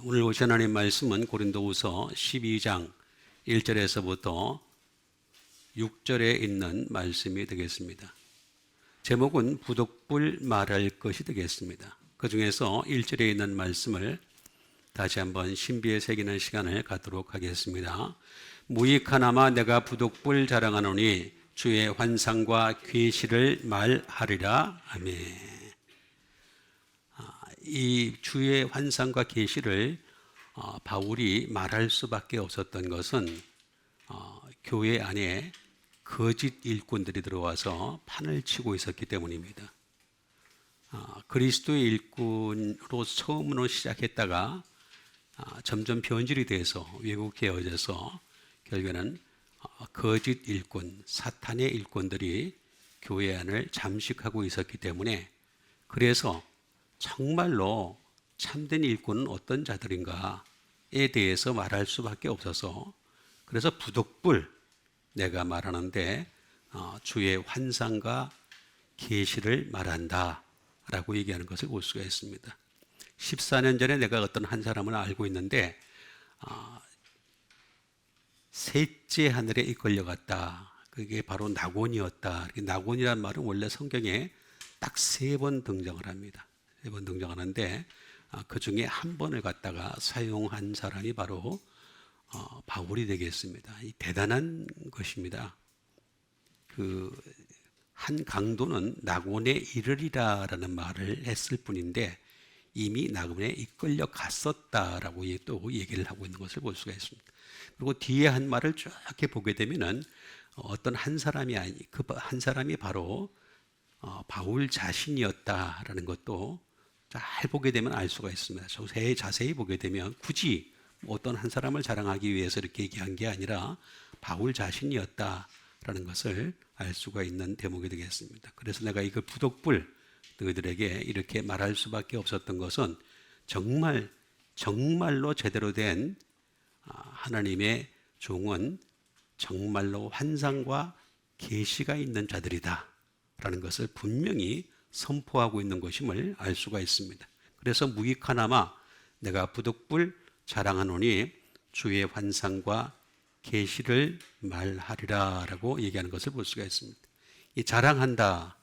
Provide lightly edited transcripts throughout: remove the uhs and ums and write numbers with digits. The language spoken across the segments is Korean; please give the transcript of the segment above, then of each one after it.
오늘 오신 하나님 말씀은 고린도후서 12장 1절에서부터 6절에 있는 말씀이 되겠습니다. 제목은 부득불 말할 것이 되겠습니다. 그 중에서 1절에 있는 말씀을 다시 한번 신비에 새기는 시간을 갖도록 하겠습니다. 무익하나마 내가 부득불 자랑하노니 주의 환상과 계시를 말하리라. 아멘. 이 주의 환상과 계시를 바울이 말할 수밖에 없었던 것은 교회 안에 거짓 일꾼들이 들어와서 판을 치고 있었기 때문입니다. 그리스도의 일꾼으로 처음으로 시작했다가 점점 변질이 돼서 왜곡되어져서 결국에는 거짓 일꾼, 사탄의 일꾼들이 교회 안을 잠식하고 있었기 때문에, 그래서 정말로 참된 일꾼은 어떤 자들인가에 대해서 말할 수밖에 없어서, 그래서 부득불 내가 말하는데 주의 환상과 계시를 말한다 라고 얘기하는 것을 볼 수가 있습니다. 14년 전에 내가 어떤 한 사람을 알고 있는데 셋째 하늘에 이끌려갔다. 그게 바로 낙원이었다. 낙원이란 말은 원래 성경에 딱 3번 등장을 합니다. 3번 등장하는데 그 중에 한 번을 갖다가 사용한 사람이 바로 바울이 되겠습니다. 이 대단한 것입니다. 그 한 강도는 낙원에 이르리라라는 말을 했을 뿐인데 이미 낙원에 이끌려 갔었다라고 또 얘기를 하고 있는 것을 볼 수가 있습니다. 그리고 뒤에 한 말을 쭉 이렇게 보게 되면은 어떤 한 사람이 그 한 사람이 바로 바울 자신이었다라는 것도 잘 보게 되면 알 수가 있습니다. 자세히 보게 되면 굳이 어떤 한 사람을 자랑하기 위해서 이렇게 얘기한 게 아니라 바울 자신이었다라는 것을 알 수가 있는 대목이 되겠습니다. 그래서 내가 이걸 부득불 너희들에게 이렇게 말할 수밖에 없었던 것은 정말로 제대로 된 하나님의 종은 정말로 환상과 계시가 있는 자들이다 라는 것을 분명히 선포하고 있는 것임을 알 수가 있습니다. 그래서 무익하나마 내가 부득불 자랑하노니 주의 환상과 계시를 말하리라 라고 얘기하는 것을 볼 수가 있습니다. 이 자랑한다,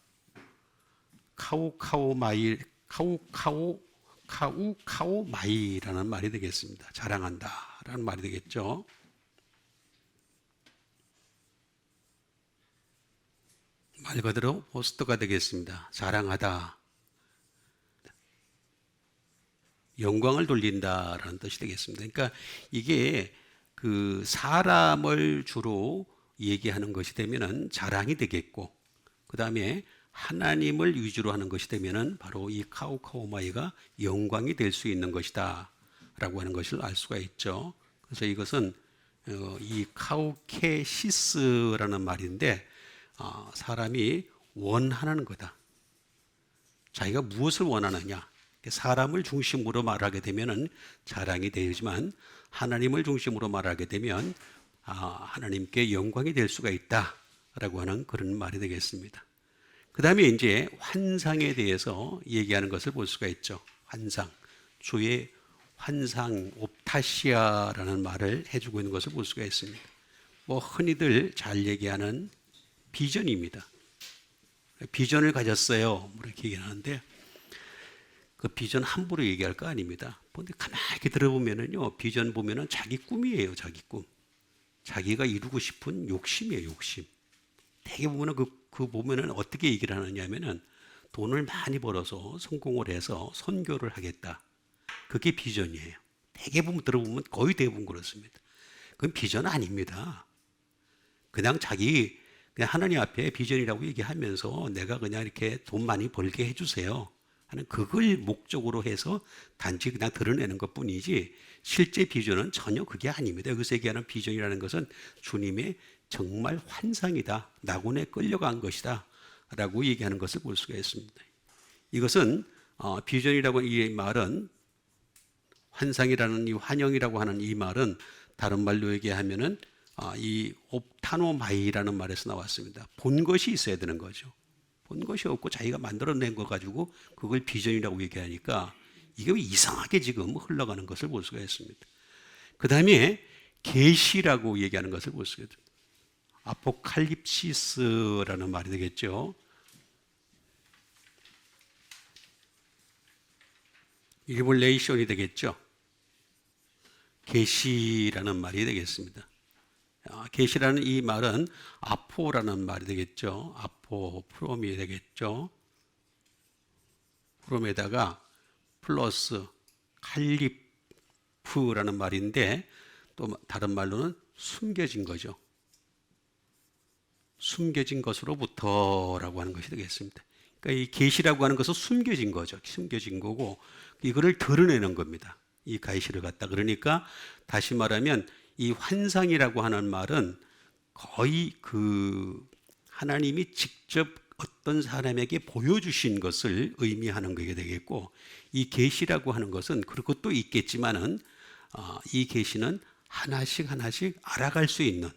카우카우마이라는 말이 되겠습니다. 자랑한다 라는 말이 되겠죠. 말 그대로 포스터가 되겠습니다. 자랑하다, 영광을 돌린다라는 뜻이 되겠습니다. 그러니까 이게 그 사람을 주로 얘기하는 것이 되면은 자랑이 되겠고, 그 다음에 하나님을 위주로 하는 것이 되면은 바로 이 카우카우마이가 영광이 될 수 있는 것이다 라고 하는 것을 알 수가 있죠. 그래서 이것은 이 카우케시스라는 말인데 사람이 원하는 거다. 자기가 무엇을 원하느냐, 사람을 중심으로 말하게 되면 자랑이 되지만 하나님을 중심으로 말하게 되면 하나님께 영광이 될 수가 있다라고 하는 그런 말이 되겠습니다. 그 다음에 이제 환상에 대해서 얘기하는 것을 볼 수가 있죠. 환상, 주의 환상, 옵타시아라는 말을 해주고 있는 것을 볼 수가 있습니다. 흔히들 잘 얘기하는 비전입니다. 비전을 가졌어요, 이렇게 얘기하는데 그 비전 함부로 얘기할 거 아닙니다. 근데 가만히 이렇게 들어보면은요, 비전 보면은 자기 꿈이에요, 자기 꿈. 자기가 이루고 싶은 욕심이에요, 욕심. 되게 보면은 그 보면은 어떻게 얘기를 하느냐면은 돈을 많이 벌어서 성공을 해서 선교를 하겠다. 그게 비전이에요. 되게 들어보면 거의 대부분 그렇습니다. 그건 비전 아닙니다. 그냥 하나님 앞에 비전이라고 얘기하면서 내가 그냥 이렇게 돈 많이 벌게 해주세요 하는 그걸 목적으로 해서 단지 그냥 드러내는 것 뿐이지 실제 비전은 전혀 그게 아닙니다. 여기서 얘기하는 비전이라는 것은 주님의 정말 환상이다, 낙원에 끌려간 것이다 라고 얘기하는 것을 볼 수가 있습니다. 이것은 비전이라고 이 말은, 환상이라는 이 환영이라고 하는 이 말은 다른 말로 얘기하면은 이 옵타노마이라는 말에서 나왔습니다. 본 것이 있어야 되는 거죠. 본 것이 없고 자기가 만들어낸 거 가지고 그걸 비전이라고 얘기하니까 이게 이상하게 지금 흘러가는 것을 볼 수가 있습니다. 그 다음에 계시라고 얘기하는 것을 볼 수가 있습니다. 아포칼립시스라는 말이 되겠죠. 리볼레이션이 되겠죠. 계시라는 말이 되겠습니다. 계시라는 이 말은 아포라는 말이 되겠죠. 아포, 프롬이 되겠죠. 프롬에다가 플러스 칼리프라는 말인데 또 다른 말로는 숨겨진 거죠. 숨겨진 것으로부터라고 하는 것이 되겠습니다. 그러니까 이 계시라고 하는 것은 숨겨진 거죠. 숨겨진 거고 이거를 드러내는 겁니다. 이 계시를 갖다. 그러니까 다시 말하면 이 환상이라고 하는 말은 거의 그 하나님이 직접 어떤 사람에게 보여주신 것을 의미하는 것이 되겠고, 이 계시라고 하는 것은 그것도 있겠지만은 이 계시는 하나씩 하나씩 알아갈 수 있는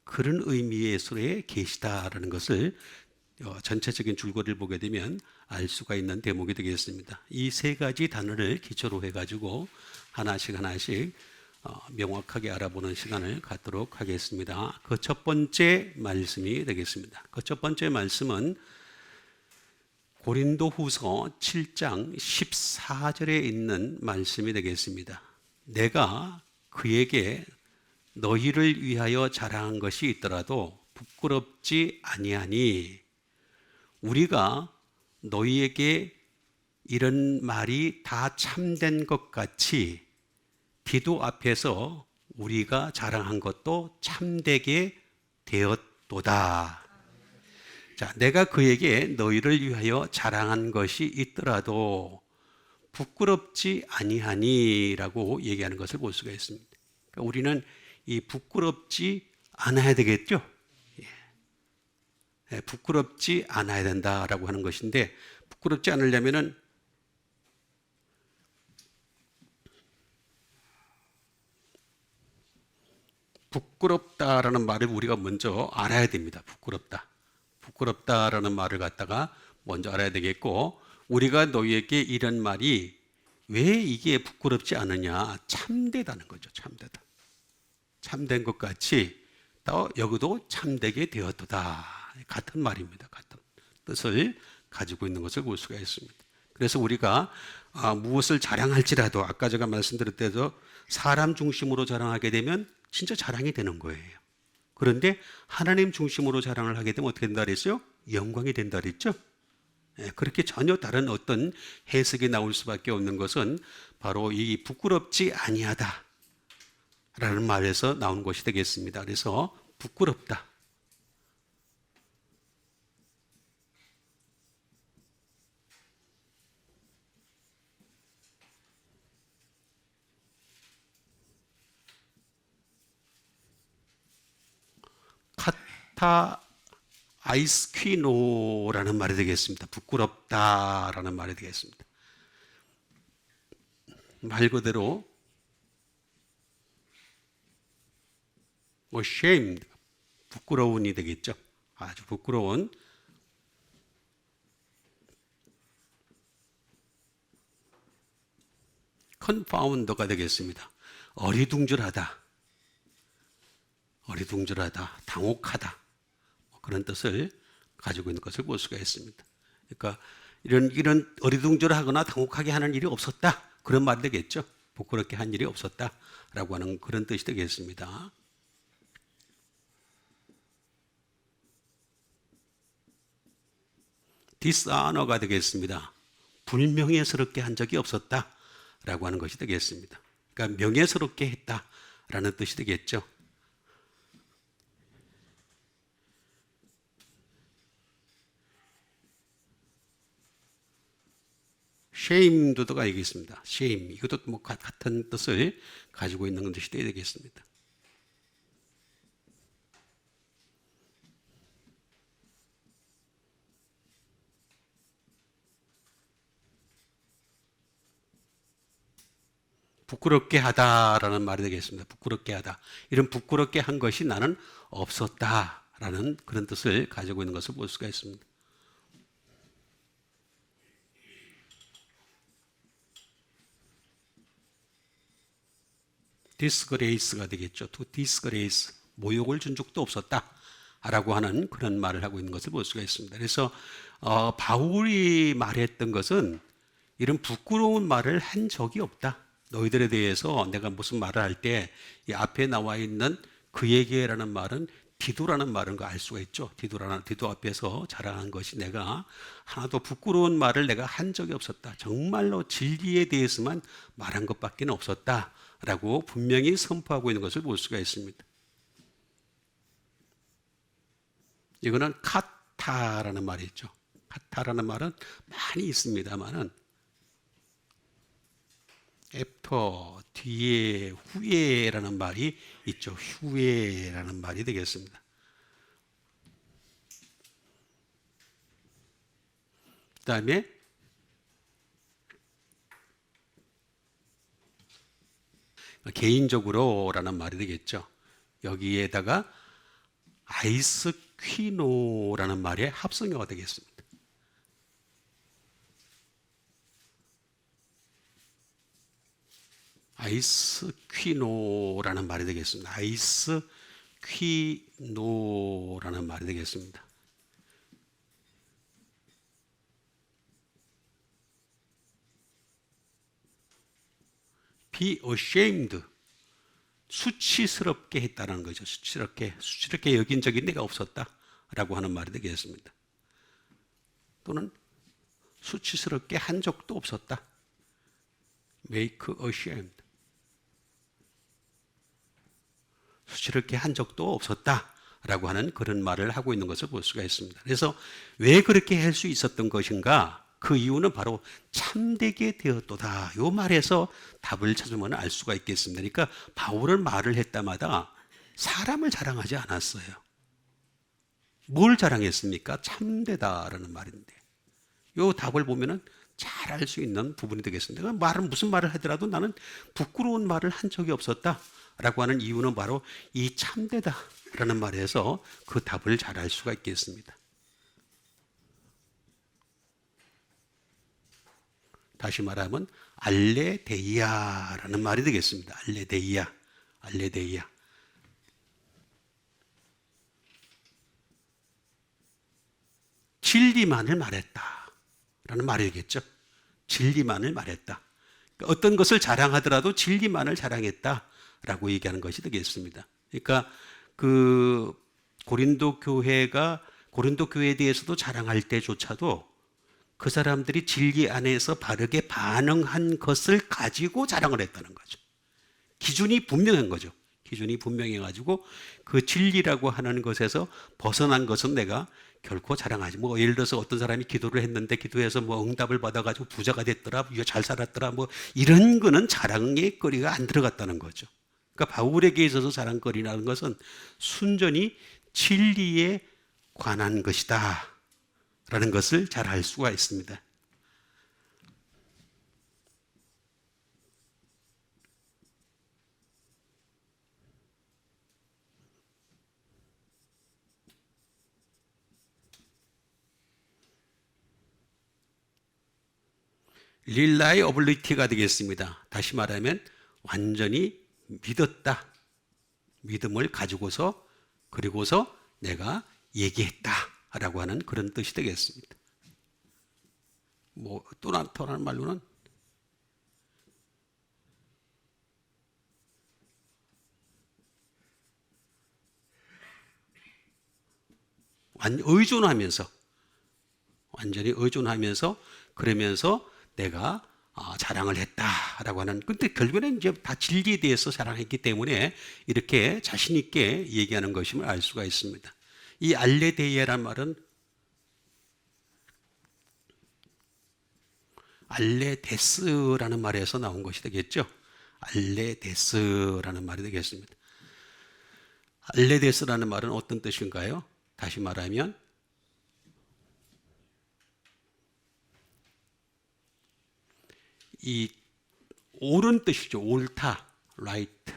그런 의미에서의 계시다라는 것을 전체적인 줄거리를 보게 되면 알 수가 있는 대목이 되겠습니다. 이 세 가지 단어를 기초로 해가지고 하나씩 하나씩 명확하게 알아보는 시간을 갖도록 하겠습니다. 그 첫 번째 말씀이 되겠습니다. 그 첫 번째 말씀은 고린도후서 7장 14절에 있는 말씀이 되겠습니다. 내가 그에게 너희를 위하여 자랑한 것이 있더라도 부끄럽지 아니하니 우리가 너희에게 이런 말이 다 참된 것 같이 디도 앞에서 우리가 자랑한 것도 참되게 되었도다. 자, 내가 그에게 너희를 위하여 자랑한 것이 있더라도 부끄럽지 아니하니라고 얘기하는 것을 볼 수가 있습니다. 그러니까 우리는 이 부끄럽지 않아야 되겠죠. 예, 부끄럽지 않아야 된다라고 하는 것인데 부끄럽지 않으려면은 부끄럽다라는 말을 우리가 먼저 알아야 됩니다. 부끄럽다라는 말을 갖다가 먼저 알아야 되겠고, 우리가 너희에게 이런 말이 왜 이게 부끄럽지 않느냐, 참되다는 거죠. 참되다. 참된 것 같이 또 여기도 참되게 되었도다. 같은 말입니다. 같은 뜻을 가지고 있는 것을 볼 수가 있습니다. 그래서 우리가 무엇을 자랑할지라도 아까 제가 말씀드렸대도 사람 중심으로 자랑하게 되면 진짜 자랑이 되는 거예요. 그런데 하나님 중심으로 자랑을 하게 되면 어떻게 된다 그랬어요? 영광이 된다 그랬죠? 그렇게 전혀 다른 어떤 해석이 나올 수밖에 없는 것은 바로 이 부끄럽지 아니하다 라는 말에서 나온 것이 되겠습니다. 그래서 부끄럽다. 카타 아이스퀴노라는 말이 되겠습니다. 부끄럽다라는 말이 되겠습니다. 말 그대로 ashamed, 부끄러운이 되겠죠. 아주 부끄러운. confound가 되겠습니다. 어리둥절하다, 당혹하다, 그런 뜻을 가지고 있는 것을 볼 수가 있습니다. 그러니까 이런 어리둥절하거나 당혹하게 하는 일이 없었다, 그런 말이 되겠죠. 부끄럽게 한 일이 없었다라고 하는 그런 뜻이 되겠습니다. dishonor가 되겠습니다. 불명예스럽게 한 적이 없었다라고 하는 것이 되겠습니다. 그러니까 명예스럽게 했다라는 뜻이 되겠죠. shame도가 여기 있습니다. shame, 이것도 뭐 같은 뜻을 가지고 있는 뜻이 되겠습니다. 부끄럽게 하다라는 말이 되겠습니다. 부끄럽게 하다. 이런 부끄럽게 한 것이 나는 없었다라는 그런 뜻을 가지고 있는 것을 볼 수가 있습니다. disgrace가 되겠죠. to disgrace, 모욕을 준 적도 없었다 라고 하는 그런 말을 하고 있는 것을 볼 수가 있습니다. 그래서 바울이 말했던 것은 이런 부끄러운 말을 한 적이 없다. 너희들에 대해서 내가 무슨 말을 할 때 이 앞에 나와 있는 그에게라는 말은 디도라는 말인 거 알 수가 있죠. 디도 앞에서 자랑한 것이 내가 하나도 부끄러운 말을 내가 한 적이 없었다. 정말로 진리에 대해서만 말한 것밖에 없었다 라고 분명히 선포하고 있는 것을 볼 수가 있습니다. 이거는 카타라는 말이 있죠. 카타라는 말은 많이 있습니다만은 애프터, 뒤에, 후에라는 말이 있죠. 후에라는 말이 되겠습니다. 그 다음에 개인적으로라는 말이 되겠죠. 여기에다가 아이스퀴노라는 말의 합성어가 되겠습니다. 아이스퀴노라는 말이 되겠습니다. 아이스퀴노라는 말이 되겠습니다. be ashamed, 수치스럽게 했다는 거죠. 수치스럽게 여긴 적이 내가 없었다라고 하는 말이 되겠습니다. 또는 수치스럽게 한 적도 없었다. make ashamed, 수치스럽게 한 적도 없었다라고 하는 그런 말을 하고 있는 것을 볼 수가 있습니다. 그래서 왜 그렇게 할 수 있었던 것인가? 그 이유는 바로 참되게 되었도다. 이 말에서 답을 찾으면 알 수가 있겠습니다. 그러니까 바울은 말을 했다마다 사람을 자랑하지 않았어요. 뭘 자랑했습니까? 참되다라는 말인데, 이 답을 보면은 잘 알 수 있는 부분이 되겠습니다. 무슨 말을 하더라도 나는 부끄러운 말을 한 적이 없었다라고 하는 이유는 바로 이 참되다라는 말에서 그 답을 잘 알 수가 있겠습니다. 다시 말하면 알레데이아라는 말이 되겠습니다. 알레데이아. 진리만을 말했다라는 말이겠죠. 진리만을 말했다. 그러니까 어떤 것을 자랑하더라도 진리만을 자랑했다라고 얘기하는 것이 되겠습니다. 그러니까 그 고린도 교회에 대해서도 자랑할 때조차도 그 사람들이 진리 안에서 바르게 반응한 것을 가지고 자랑을 했다는 거죠. 기준이 분명한 거죠. 기준이 분명해가지고 그 진리라고 하는 것에서 벗어난 것은 내가 결코 자랑하지. 예를 들어서 어떤 사람이 기도를 했는데 기도해서 응답을 받아가지고 부자가 됐더라, 잘 살았더라, 이런 거는 자랑의 거리가 안 들어갔다는 거죠. 그러니까 바울에게 있어서 자랑거리라는 것은 순전히 진리에 관한 것이다 라는 것을 잘 알 수가 있습니다. 릴라이어블리티가 되겠습니다. 다시 말하면 완전히 믿었다. 믿음을 가지고서 그리고서 내가 얘기했다라고 하는 그런 뜻이 되겠습니다. 또 다른 말로는 완전히 의존하면서 그러면서 내가 자랑을 했다라고 하는. 근데 결국에는 이제 다 진리에 대해서 자랑했기 때문에 이렇게 자신 있게 얘기하는 것임을 알 수가 있습니다. 이 알레데이아란 말은 알레데스라는 말에서 나온 것이 되겠죠. 알레데스라는 말이 되겠습니다. 알레데스라는 말은 어떤 뜻인가요? 다시 말하면 이 옳은 뜻이죠. 옳다, right,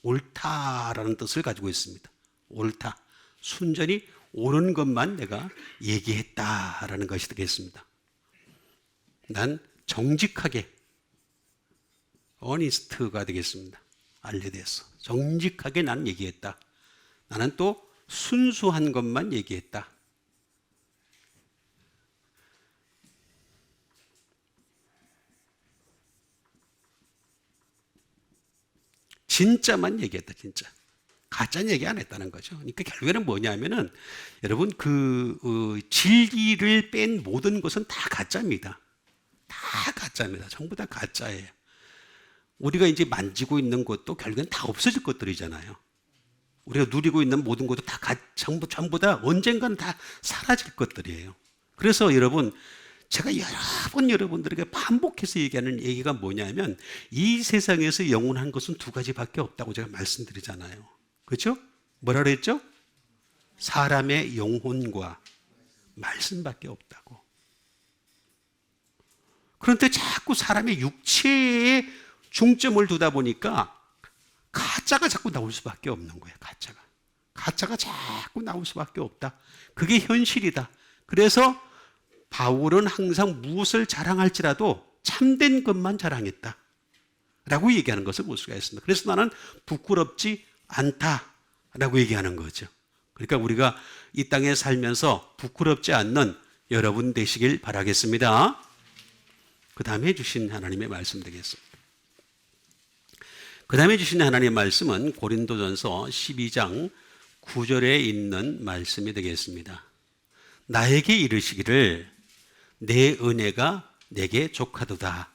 옳다라는 뜻을 가지고 있습니다. 옳다, 순전히 옳은 것만 내가 얘기했다라는 것이 되겠습니다. 난 정직하게 어니스트가 되겠습니다. 알레데서. 정직하게 나는 얘기했다. 나는 또 순수한 것만 얘기했다. 진짜만 얘기했다, 진짜. 가짜는 얘기 안 했다는 거죠. 그러니까 결국에는 뭐냐면은 여러분 진리를 뺀 모든 것은 다 가짜입니다. 다 가짜입니다. 전부 다 가짜예요. 우리가 이제 만지고 있는 것도 결국엔 다 없어질 것들이잖아요. 우리가 누리고 있는 모든 것도 다 전부 다 언젠가는 다 사라질 것들이에요. 그래서 여러분, 제가 여러 번 여러분들에게 반복해서 얘기하는 얘기가 뭐냐면 이 세상에서 영원한 것은 두 가지밖에 없다고 제가 말씀드리잖아요. 그렇죠? 뭐라 그랬죠? 사람의 영혼과 말씀밖에 없다고. 그런데 자꾸 사람의 육체에 중점을 두다 보니까 가짜가 자꾸 나올 수밖에 없는 거예요. 가짜가 자꾸 나올 수밖에 없다. 그게 현실이다. 그래서 바울은 항상 무엇을 자랑할지라도 참된 것만 자랑했다 라고 얘기하는 것을 볼 수가 있습니다. 그래서 나는 부끄럽지 않다라고 얘기하는 거죠. 그러니까 우리가 이 땅에 살면서 부끄럽지 않는 여러분 되시길 바라겠습니다. 그 다음에 주신 하나님의 말씀 되겠습니다. 그 다음에 주신 하나님의 말씀은 고린도전서 12장 9절에 있는 말씀이 되겠습니다. 나에게 이르시기를 내 은혜가 내게 족하도다.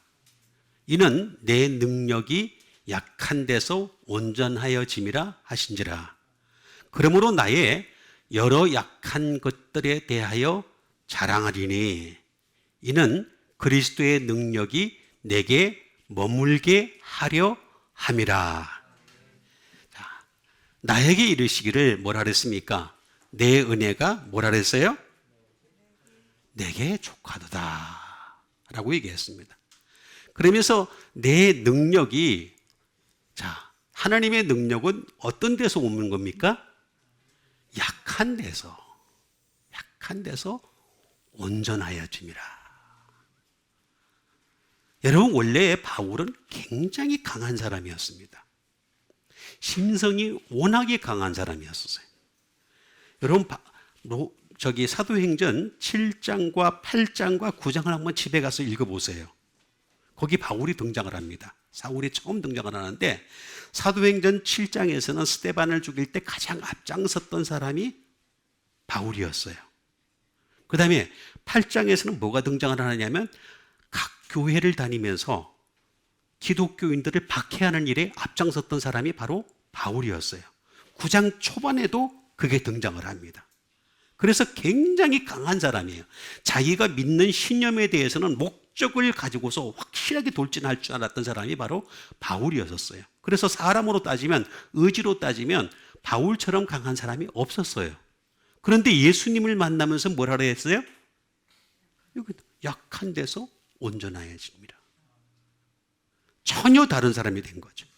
이는 내 능력이 약한 데서 온전하여짐이라 하신지라. 그러므로 나의 여러 약한 것들에 대하여 자랑하리니 이는 그리스도의 능력이 내게 머물게 하려 함이라. 자, 나에게 이르시기를 뭐라 그랬습니까? 내 은혜가 뭐라 그랬어요? 내게 족하도다 라고 얘기했습니다. 그러면서 내 능력이, 자, 하나님의 능력은 어떤 데서 오는 겁니까? 약한 데서 온전하여짐이라. 여러분, 원래 바울은 굉장히 강한 사람이었습니다. 심성이 워낙에 강한 사람이었어요. 여러분, 사도행전 7장과 8장과 9장을 한번 집에 가서 읽어보세요. 거기 바울이 등장을 합니다. 사울이 처음 등장을 하는데 사도행전 7장에서는 스데반을 죽일 때 가장 앞장섰던 사람이 바울이었어요. 그 다음에 8장에서는 뭐가 등장을 하느냐면 각 교회를 다니면서 기독교인들을 박해하는 일에 앞장섰던 사람이 바로 바울이었어요. 9장 초반에도 그게 등장을 합니다. 그래서 굉장히 강한 사람이에요. 자기가 믿는 신념에 대해서는 목적을 가지고서 확실하게 돌진할 줄 알았던 사람이 바로 바울이었어요. 그래서 사람으로 따지면, 의지로 따지면 바울처럼 강한 사람이 없었어요. 그런데 예수님을 만나면서 뭐라 그랬어요? 약한 데서 온전하여집니다. 전혀 다른 사람이 된 거죠.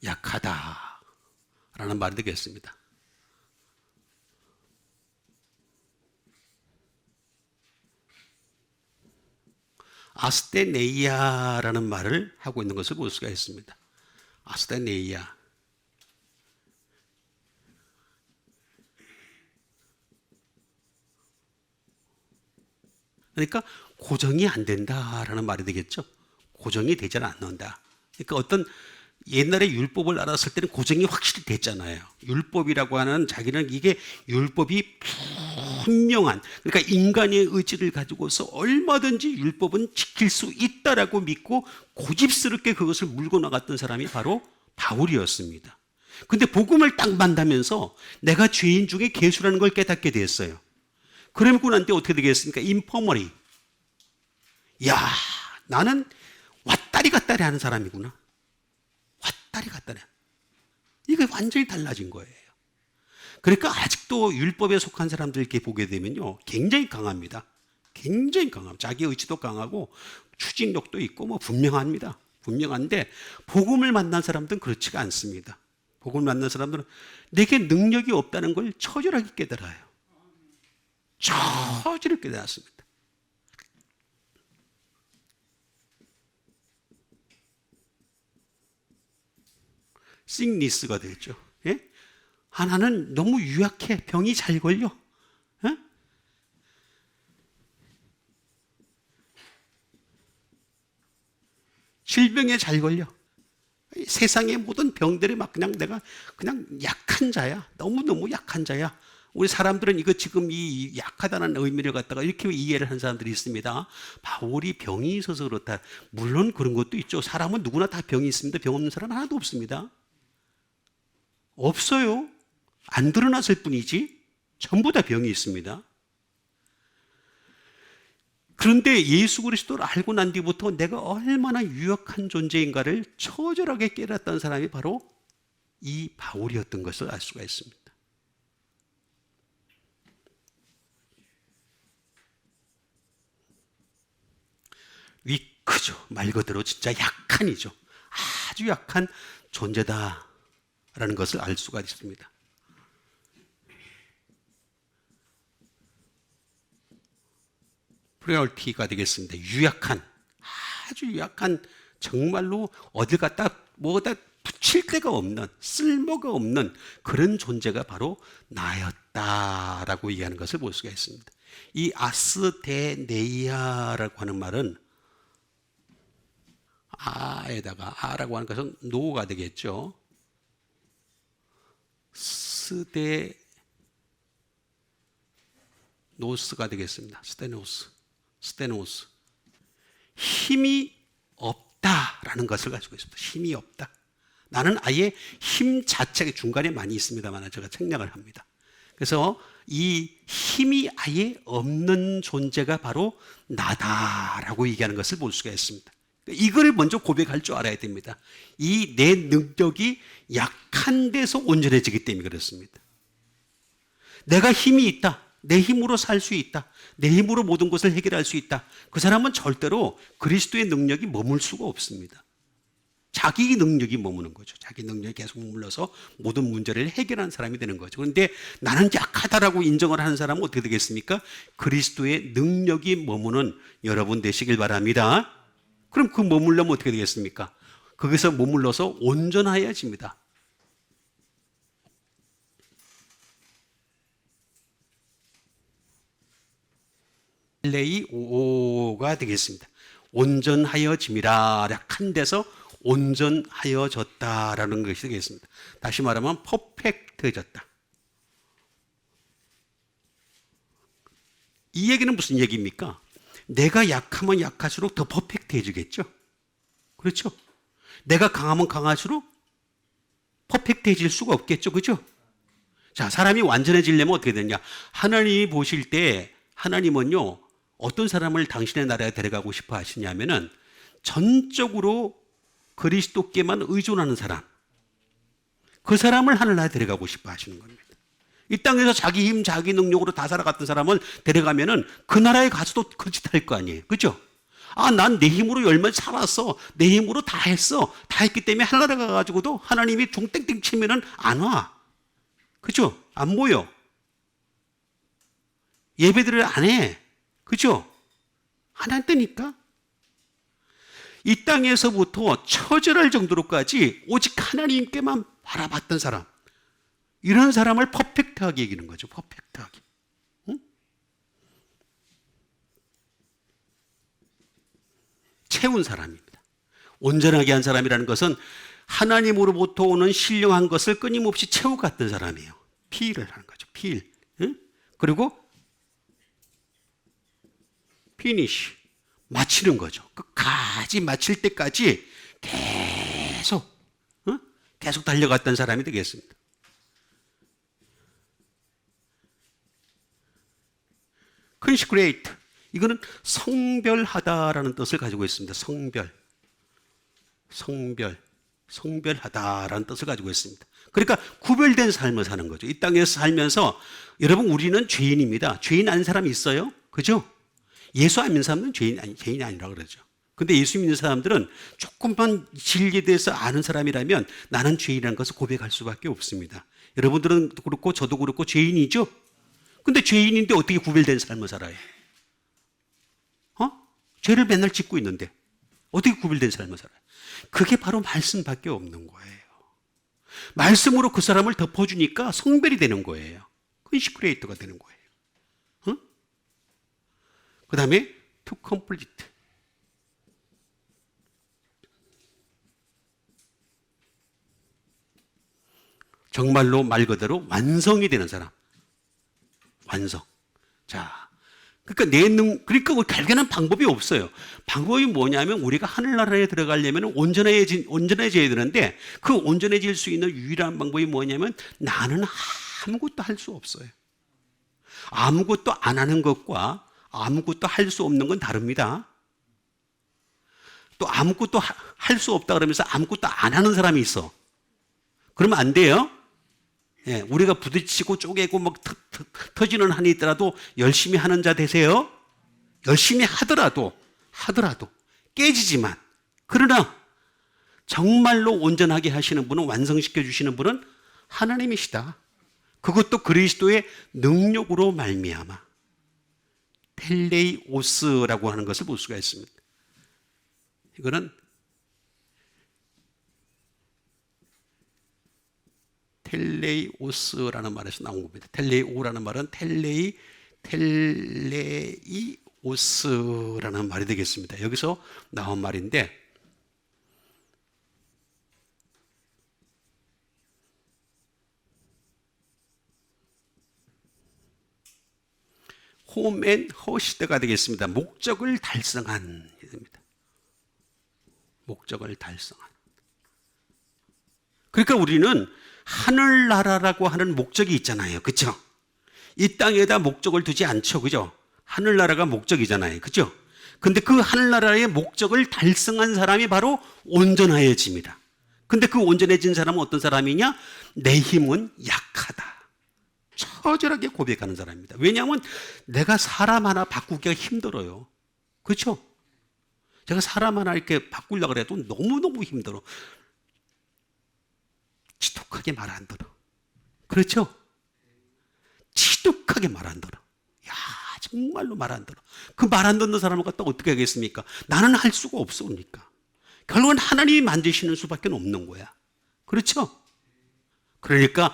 약하다라는 말이 되겠습니다. 아스테네이아라는 말을 하고 있는 것을 볼 수가 있습니다. 아스테네이아. 그러니까 고정이 안 된다라는 말이 되겠죠. 고정이 되지 않는다. 그러니까 어떤 옛날에 율법을 알았을 때는 고정이 확실히 됐잖아요. 율법이라고 하는 자기는 이게 율법이 분명한, 그러니까 인간의 의지를 가지고서 얼마든지 율법은 지킬 수 있다라고 믿고 고집스럽게 그것을 물고 나갔던 사람이 바로 바울이었습니다. 근데 복음을 딱 만나면서 내가 죄인 중에 괴수라는 걸 깨닫게 됐어요. 그러고 난 뒤에 어떻게 되겠습니까? 인퍼머리. 야, 나는 왔다리 갔다리 하는 사람이구나. 왔다리 갔다리. 이게 완전히 달라진 거예요. 그러니까 아직도 율법에 속한 사람들 이렇게 보게 되면요, 굉장히 강합니다. 굉장히 강합니다. 자기 의지도 강하고 추진력도 있고 뭐 분명합니다. 분명한데 복음을 만난 사람들은 그렇지가 않습니다. 복음을 만난 사람들은 내게 능력이 없다는 걸 처절하게 깨달아요. 처절히 깨달았습니다. sickness가 되겠죠. 예? 하나는 너무 유약해. 병이 잘 걸려. 예? 질병에 잘 걸려. 세상의 모든 병들이 막 내가 그냥 약한 자야. 너무너무 약한 자야. 우리 사람들은 이거 지금 이 약하다는 의미를 갖다가 이렇게 이해를 하는 사람들이 있습니다. 바울이 병이 있어서 그렇다. 물론 그런 것도 있죠. 사람은 누구나 다 병이 있습니다. 병 없는 사람 하나도 없습니다. 없어요. 안 드러났을 뿐이지 전부 다 병이 있습니다. 그런데 예수 그리스도를 알고 난 뒤부터 내가 얼마나 유약한 존재인가를 처절하게 깨달았던 사람이 바로 이 바울이었던 것을 알 수가 있습니다. 위크죠. 말 그대로 진짜 약한이죠. 아주 약한 존재다라는 것을 알 수가 있습니다. 프레얼티가 되겠습니다. 유약한, 아주 유약한, 정말로 어딜 갖다 뭐다 붙일 데가 없는, 쓸모가 없는 그런 존재가 바로 나였다라고 얘기하는 것을 볼 수가 있습니다. 이 아스데네이아라고 하는 말은 아에다가 아라고 하는 것은 노가 되겠죠. 스테노스가 되겠습니다. 스테노스. 힘이 없다라는 것을 가지고 있습니다. 힘이 없다. 나는 아예 힘 자체가 중간에 많이 있습니다만 제가 생략을 합니다. 그래서 이 힘이 아예 없는 존재가 바로 나다라고 얘기하는 것을 볼 수가 있습니다. 이걸 먼저 고백할 줄 알아야 됩니다. 이 내 능력이 약한 데서 온전해지기 때문에 그렇습니다. 내가 힘이 있다. 내 힘으로 살 수 있다. 내 힘으로 모든 것을 해결할 수 있다. 그 사람은 절대로 그리스도의 능력이 머물 수가 없습니다. 자기 능력이 머무는 거죠. 자기 능력이 계속 머물러서 모든 문제를 해결하는 사람이 되는 거죠. 그런데 나는 약하다라고 인정을 하는 사람은 어떻게 되겠습니까? 그리스도의 능력이 머무는 여러분 되시길 바랍니다. 그럼 그 머물려면 어떻게 되겠습니까? 거기서 머물러서 온전하여집니다. 레이오가 되겠습니다. 온전하여짐이라 약한 데서 온전하여졌다라는 것이 되겠습니다. 다시 말하면 퍼펙트해졌다. 이 얘기는 무슨 얘기입니까? 내가 약하면 약할수록 더 퍼펙트해지겠죠. 그렇죠? 내가 강하면 강할수록 퍼펙트해질 수가 없겠죠. 그렇죠? 자, 사람이 완전해지려면 어떻게 되냐? 하나님이 보실 때 하나님은요, 어떤 사람을 당신의 나라에 데려가고 싶어 하시냐면은 전적으로 그리스도께만 의존하는 사람, 그 사람을 하늘나라에 데려가고 싶어 하시는 겁니다. 이 땅에서 자기 힘, 자기 능력으로 다 살아갔던 사람을 데려가면은 그 나라에 가서도 그짓할 거 아니에요. 그죠? 난 내 힘으로 열매 살았어. 내 힘으로 다 했어. 다 했기 때문에 하늘나라 가가지고도 하나님이 둥땡땡 치면은 안 와. 그죠? 안 모여. 예배들을 안 해. 그죠? 안 한다니까? 이 땅에서부터 처절할 정도로까지 오직 하나님께만 바라봤던 사람, 이런 사람을 퍼펙트하게 얘기하는 거죠. 퍼펙트하게. 응? 채운 사람입니다. 온전하게 한 사람이라는 것은 하나님으로부터 오는 신령한 것을 끊임없이 채워갔던 사람이에요. 필을 하는 거죠. 필. 응? 그리고 피니쉬, 마치는 거죠. 끝까지 마칠 때까지 계속 계속 달려갔던 사람이 되겠습니다. consecrate, 이거는 성별하다라는 뜻을 가지고 있습니다. 성별하다라는 뜻을 가지고 있습니다. 그러니까 구별된 삶을 사는 거죠. 이 땅에서 살면서 여러분, 우리는 죄인입니다. 죄인 아닌 사람이 있어요? 그죠? 예수 안 믿는 사람들은 죄인이 아니라고 그러죠. 근데 예수 믿는 사람들은 조금만 진리에 대해서 아는 사람이라면 나는 죄인이라는 것을 고백할 수밖에 없습니다. 여러분들은 그렇고 저도 그렇고 죄인이죠? 근데 죄인인데 어떻게 구별된 삶을 살아요? 죄를 맨날 짓고 있는데 어떻게 구별된 삶을 살아요? 그게 바로 말씀밖에 없는 거예요. 말씀으로 그 사람을 덮어주니까 성별이 되는 거예요. 컨시크레이터가 되는 거예요. 어? 그 다음에 to complete. 정말로 말 그대로 완성이 되는 사람. 완성. 자, 그러니까 발견한 방법이 없어요. 방법이 뭐냐면 우리가 하늘나라에 들어가려면 온전해져야 되는데 그 온전해질 수 있는 유일한 방법이 뭐냐면 나는 아무것도 할 수 없어요. 아무것도 안 하는 것과 아무것도 할 수 없는 건 다릅니다. 또 아무것도 할 수 없다 그러면서 아무것도 안 하는 사람이 있어. 그러면 안 돼요. 예, 우리가 부딪히고 쪼개고 막 터지는 한이 있더라도 열심히 하는 자 되세요. 열심히 하더라도 깨지지만, 그러나 정말로 온전하게 하시는 분은, 완성시켜 주시는 분은 하나님이시다. 그것도 그리스도의 능력으로 말미암아 텔레이오스라고 하는 것을 볼 수가 있습니다. 이거는 텔레이오스라는 말에서 나온 겁니다. 텔레이오라는 말은 텔레이오스라는 말이 되겠습니다. 여기서 나온 말인데, 홈 앤 허시드가 되겠습니다. 목적을 달성한 입니다. 목적을 달성한. 그러니까 우리는 하늘나라라고 하는 목적이 있잖아요. 그렇죠? 이 땅에다 목적을 두지 않죠. 그죠? 하늘나라가 목적이잖아요. 그죠? 근데 그 하늘나라의 목적을 달성한 사람이 바로 온전해집니다. 근데 그 온전해진 사람은 어떤 사람이냐? 내 힘은 약하다. 처절하게 고백하는 사람입니다. 왜냐하면 내가 사람 하나 바꾸기가 힘들어요. 그렇죠? 제가 사람 하나 이렇게 바꾸려고 해도 너무너무 힘들어. 지독하게 말 안 들어. 그렇죠? 지독하게 말 안 들어. 야, 정말로 말 안 들어. 그 말 안 듣는 사람을 갖다 어떻게 하겠습니까? 나는 할 수가 없으니까. 결국은 하나님이 만드시는 수밖에 없는 거야. 그렇죠? 그러니까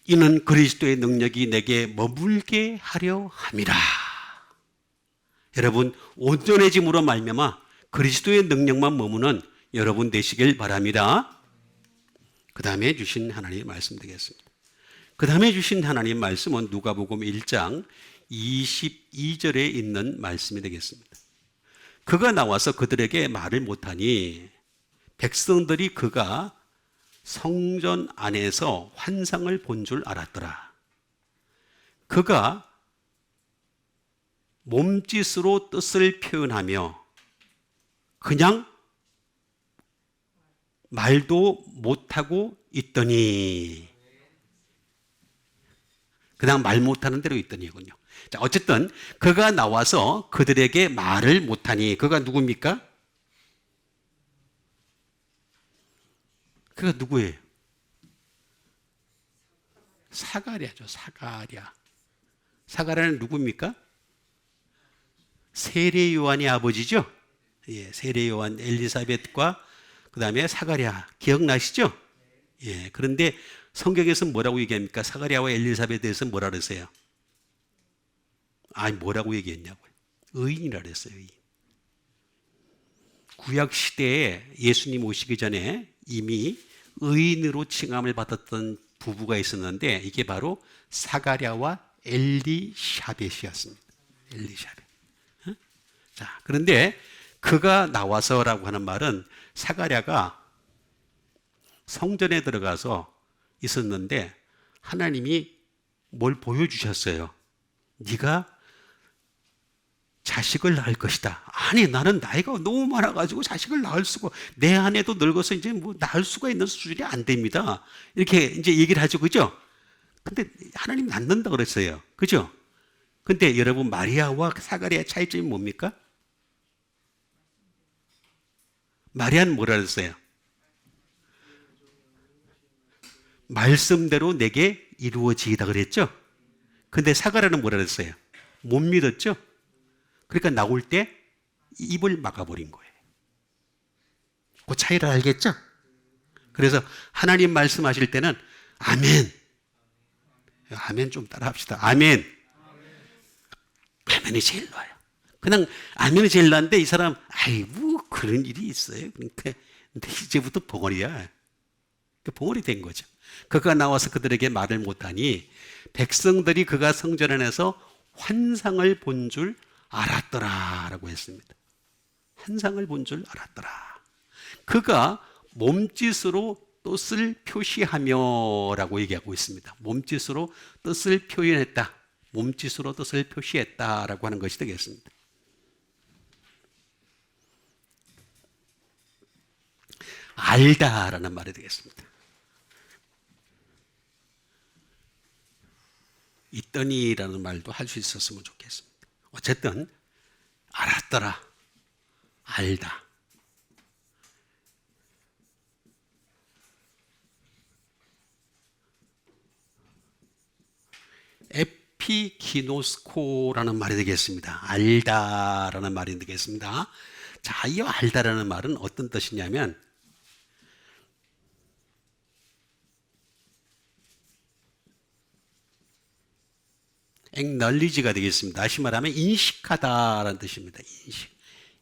이는 그리스도의 능력이 내게 머물게 하려 함이라. 여러분, 온전해짐으로 말미암아 그리스도의 능력만 머무는 여러분 되시길 바랍니다. 그 다음에 주신 하나님의 말씀 되겠습니다. 그 다음에 주신 하나님의 말씀은 누가복음 1장 22절에 있는 말씀이 되겠습니다. 그가 나와서 그들에게 말을 못하니 백성들이 그가 성전 안에서 환상을 본 줄 알았더라. 그가 몸짓으로 뜻을 표현하며 그냥 말도 못하고 있더니, 그냥 말 못하는 대로 있더니군요. 자, 어쨌든 그가 나와서 그들에게 말을 못하니, 그가 누굽니까? 그가 누구예요? 사가랴죠. 사가랴는 누굽니까? 세례 요한의 아버지죠. 예, 세례 요한 엘리사벳과 그 다음에 사가랴, 기억나시죠? 예, 그런데 성경에서 뭐라고 얘기합니까? 사가랴와 엘리사벳에 대해서 뭐라 그러세요? 아니, 뭐라고 얘기했냐고요? 의인이라 그랬어요, 의인. 구약 시대에 예수님 오시기 전에 이미 의인으로 칭함을 받았던 부부가 있었는데 이게 바로 사가랴와 엘리샤벳이었습니다. 엘리샤벳. 자, 그런데 그가 나와서라고 하는 말은 사가랴가 성전에 들어가서 있었는데 하나님이 뭘 보여주셨어요. 네가 자식을 낳을 것이다. 아니, 나는 나이가 너무 많아가지고 자식을 낳을 수가, 내 아내도 늙어서 이제 뭐 낳을 수가 있는 수준이 안 됩니다. 이렇게 이제 얘기를 하죠. 그죠? 근데 하나님 낳는다 그랬어요. 그죠? 근데 여러분, 마리아와 사가랴의 차이점이 뭡니까? 마리아는 뭐라 그랬어요? 말씀대로 내게 이루어지이다 그랬죠? 근데 사가랴는 뭐라 그랬어요? 못 믿었죠? 그러니까 나올 때 입을 막아버린 거예요. 그 차이를 알겠죠? 그래서 하나님 말씀하실 때는 아멘. 아멘 좀 따라 합시다. 아멘. 아멘이 제일 나아요. 그냥 아멘이 제일 나은데 이 사람 아이고 그런 일이 있어요. 그러니까 근데 이제부터 벙어리야. 벙어리 된 거죠. 그가 나와서 그들에게 말을 못하니 백성들이 그가 성전 안에서 환상을 본 줄 알았더라라고 했습니다. 환상을 본 줄 알았더라. 그가 몸짓으로 뜻을 표시하며라고 얘기하고 있습니다. 몸짓으로 뜻을 표현했다. 몸짓으로 뜻을 표시했다라고 하는 것이 되겠습니다. 알다라는 말이 되겠습니다. 있더니라는 말도 할 수 있었으면 좋겠습니다. 어쨌든 알았더라. 알다. 에피기노스코라는 말이 되겠습니다. 알다라는 말이 되겠습니다. 자, 이 알다라는 말은 어떤 뜻이냐면 acknowledge가 되겠습니다. 다시 말하면 인식하다라는 뜻입니다.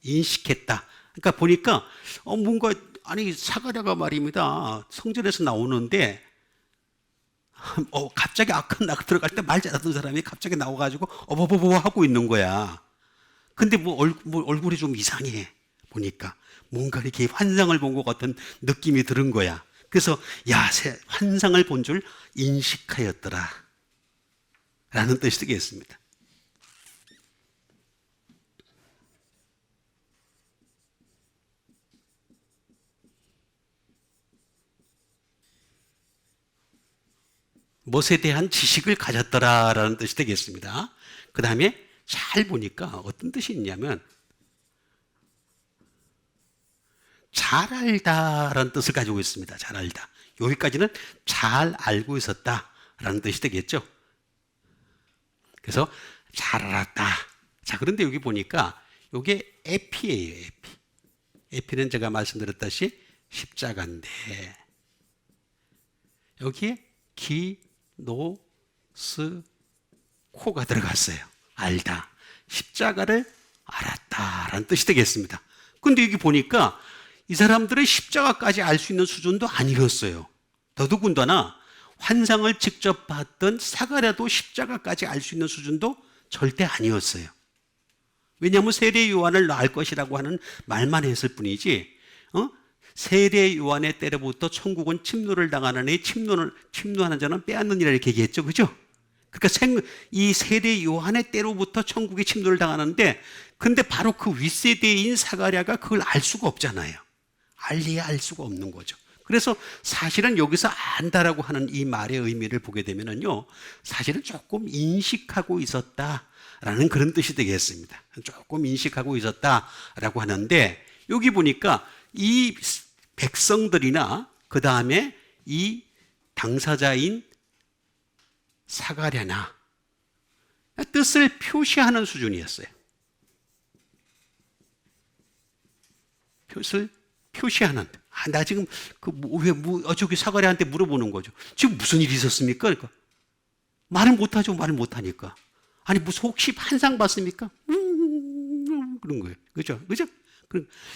인식했다. 그러니까 보니까 뭔가 아니 사가랴가 말입니다. 성전에서 나오는데 갑자기 아까 나 들어갈 때 말 잘하던 사람이 갑자기 나와가지고 어버버버 하고 있는 거야. 근데 뭐 얼굴이 좀 이상해 보니까 뭔가 이렇게 환상을 본 것 같은 느낌이 들은 거야. 그래서 야, 환상을 본 줄 인식하였더라 라는 뜻이 되겠습니다. 무엇에 대한 지식을 가졌더라라는 뜻이 되겠습니다. 그 다음에 잘 보니까 어떤 뜻이 있냐면 잘 알다라는 뜻을 가지고 있습니다. 잘 알다. 여기까지는 잘 알고 있었다라는 뜻이 되겠죠. 그래서 잘 알았다. 자, 그런데 여기 보니까 이게 에피예요. 에피. 에피는 제가 말씀드렸다시피 십자가인데 여기에 기노스코가 들어갔어요. 알다. 십자가를 알았다라는 뜻이 되겠습니다. 근데 여기 보니까 이 사람들은 십자가까지 알 수 있는 수준도 아니었어요. 더더군다나 환상을 직접 봤던 사가랴도 십자가까지 알 수 있는 수준도 절대 아니었어요. 왜냐하면 세례 요한을 낳을 것이라고 하는 말만 했을 뿐이지 세례 요한의 때로부터 천국은 침노를 당하느니 침노하는 자는 빼앗느니라 이렇게 얘기했죠. 그죠? 그러니까 이 세례 요한의 때로부터 천국이 침노를 당하는데 근데 바로 그 윗세대인 사가랴가 그걸 알 수가 없잖아요. 알리야 알 수가 없는 거죠. 그래서 사실은 여기서 안다라고 하는 이 말의 의미를 보게 되면은요, 사실은 조금 인식하고 있었다라는 그런 뜻이 되겠습니다. 조금 인식하고 있었다라고 하는데 여기 보니까 이 백성들이나 그 다음에 이 당사자인 사가랴나 뜻을 표시하는 수준이었어요. 뜻을 표시하는. 나 지금 저기 사가랴한테 물어보는 거죠. 지금 무슨 일이 있었습니까? 그러니까 말을 못하죠. 말을 못하니까. 아니 무슨 혹시 환상 봤습니까? 그런 거예요. 그죠? 그죠?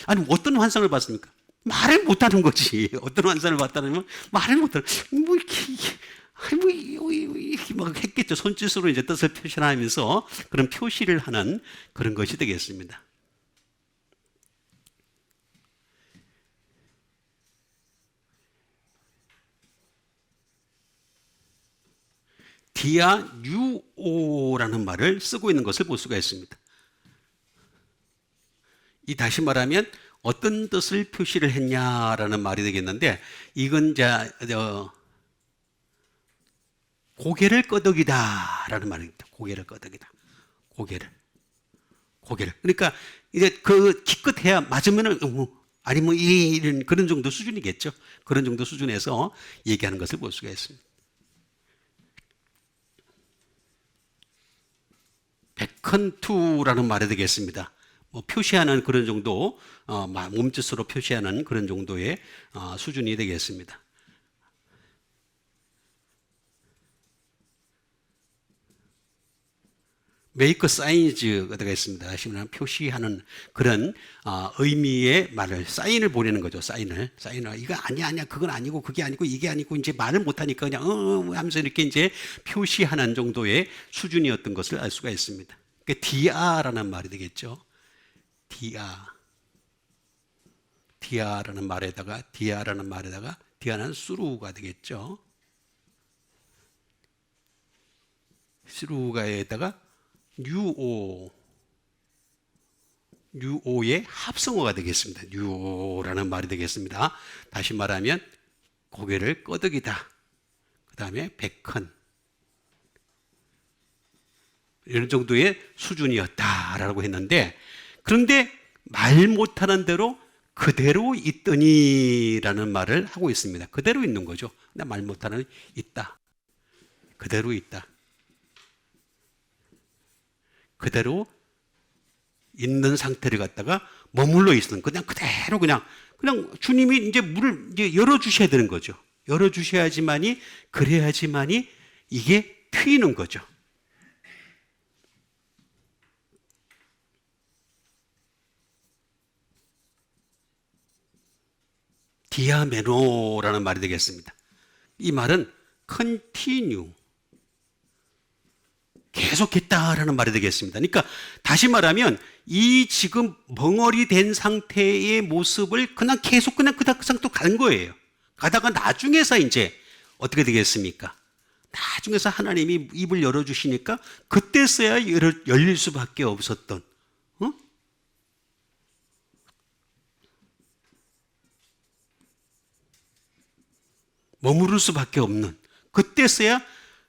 아니 어떤 환상을 봤습니까? 말을 못하는 거지. 어떤 환상을 봤다면 말을 못하는. 뭐 이렇게 막 했겠죠. 손짓으로 이제 뜻을 표시하면서 그런 표시를 하는 그런 것이 되겠습니다. 디아뉴오라는 말을 쓰고 있는 것을 볼 수가 있습니다. 이 다시 말하면 어떤 뜻을 표시를 했냐라는 말이 되겠는데 이건 고개를 끄덕이다라는 말입니다. 고개를 끄덕이다. 고개를. 그러니까 이제 그 기껏해야 맞으면은 아니면 이런 그런 정도 수준이겠죠. 그런 정도 수준에서 얘기하는 것을 볼 수가 있습니다. 백헌투라는 말이 되겠습니다. 표시하는 그런 정도, 몸짓으로 표시하는 그런 정도의 수준이 되겠습니다. 메이크 사인즈가 되겠습니다. 하시면 표시하는 그런 의미의 말을, 사인을 보내는 거죠. 사인을 이거 아니야 그건 아니고 그게 아니고 이게 아니고 이제 말을 못하니까 그냥 하면서 이렇게 이제 표시하는 정도의 수준이었던 것을 알 수가 있습니다. 그러니까 디아라는 말이 되겠죠. 디아라는 말에다가 디아는 수루가 되겠죠. 수루가에다가 뉴오의 합성어가 되겠습니다. 뉴오라는 말이 되겠습니다. 다시 말하면 고개를 끄덕이다. 그 다음에 백헌. 이런 정도의 수준이었다라고 했는데, 그런데 말 못하는 대로 그대로 있더니라는 말을 하고 있습니다. 그대로 있는 거죠. 근데 말 못하는 있다. 그대로 있다. 그대로 있는 상태를 갖다가 머물러 있는, 그냥 그대로 그냥 주님이 이제 문을 이제 열어주셔야 되는 거죠. 열어주셔야지만이, 그래야지만이 이게 트이는 거죠. 디아메노라는 말이 되겠습니다. 이 말은 continue, 계속했다라는 말이 되겠습니다. 그러니까 다시 말하면 이 지금 벙어리 된 상태의 모습을 그냥 계속 그냥 그 상태로 간 거예요. 가다가 나중에서 이제 어떻게 되겠습니까? 나중에서 하나님이 입을 열어주시니까 그때서야 열릴 수밖에 없었던, 머무를 수밖에 없는, 그때서야,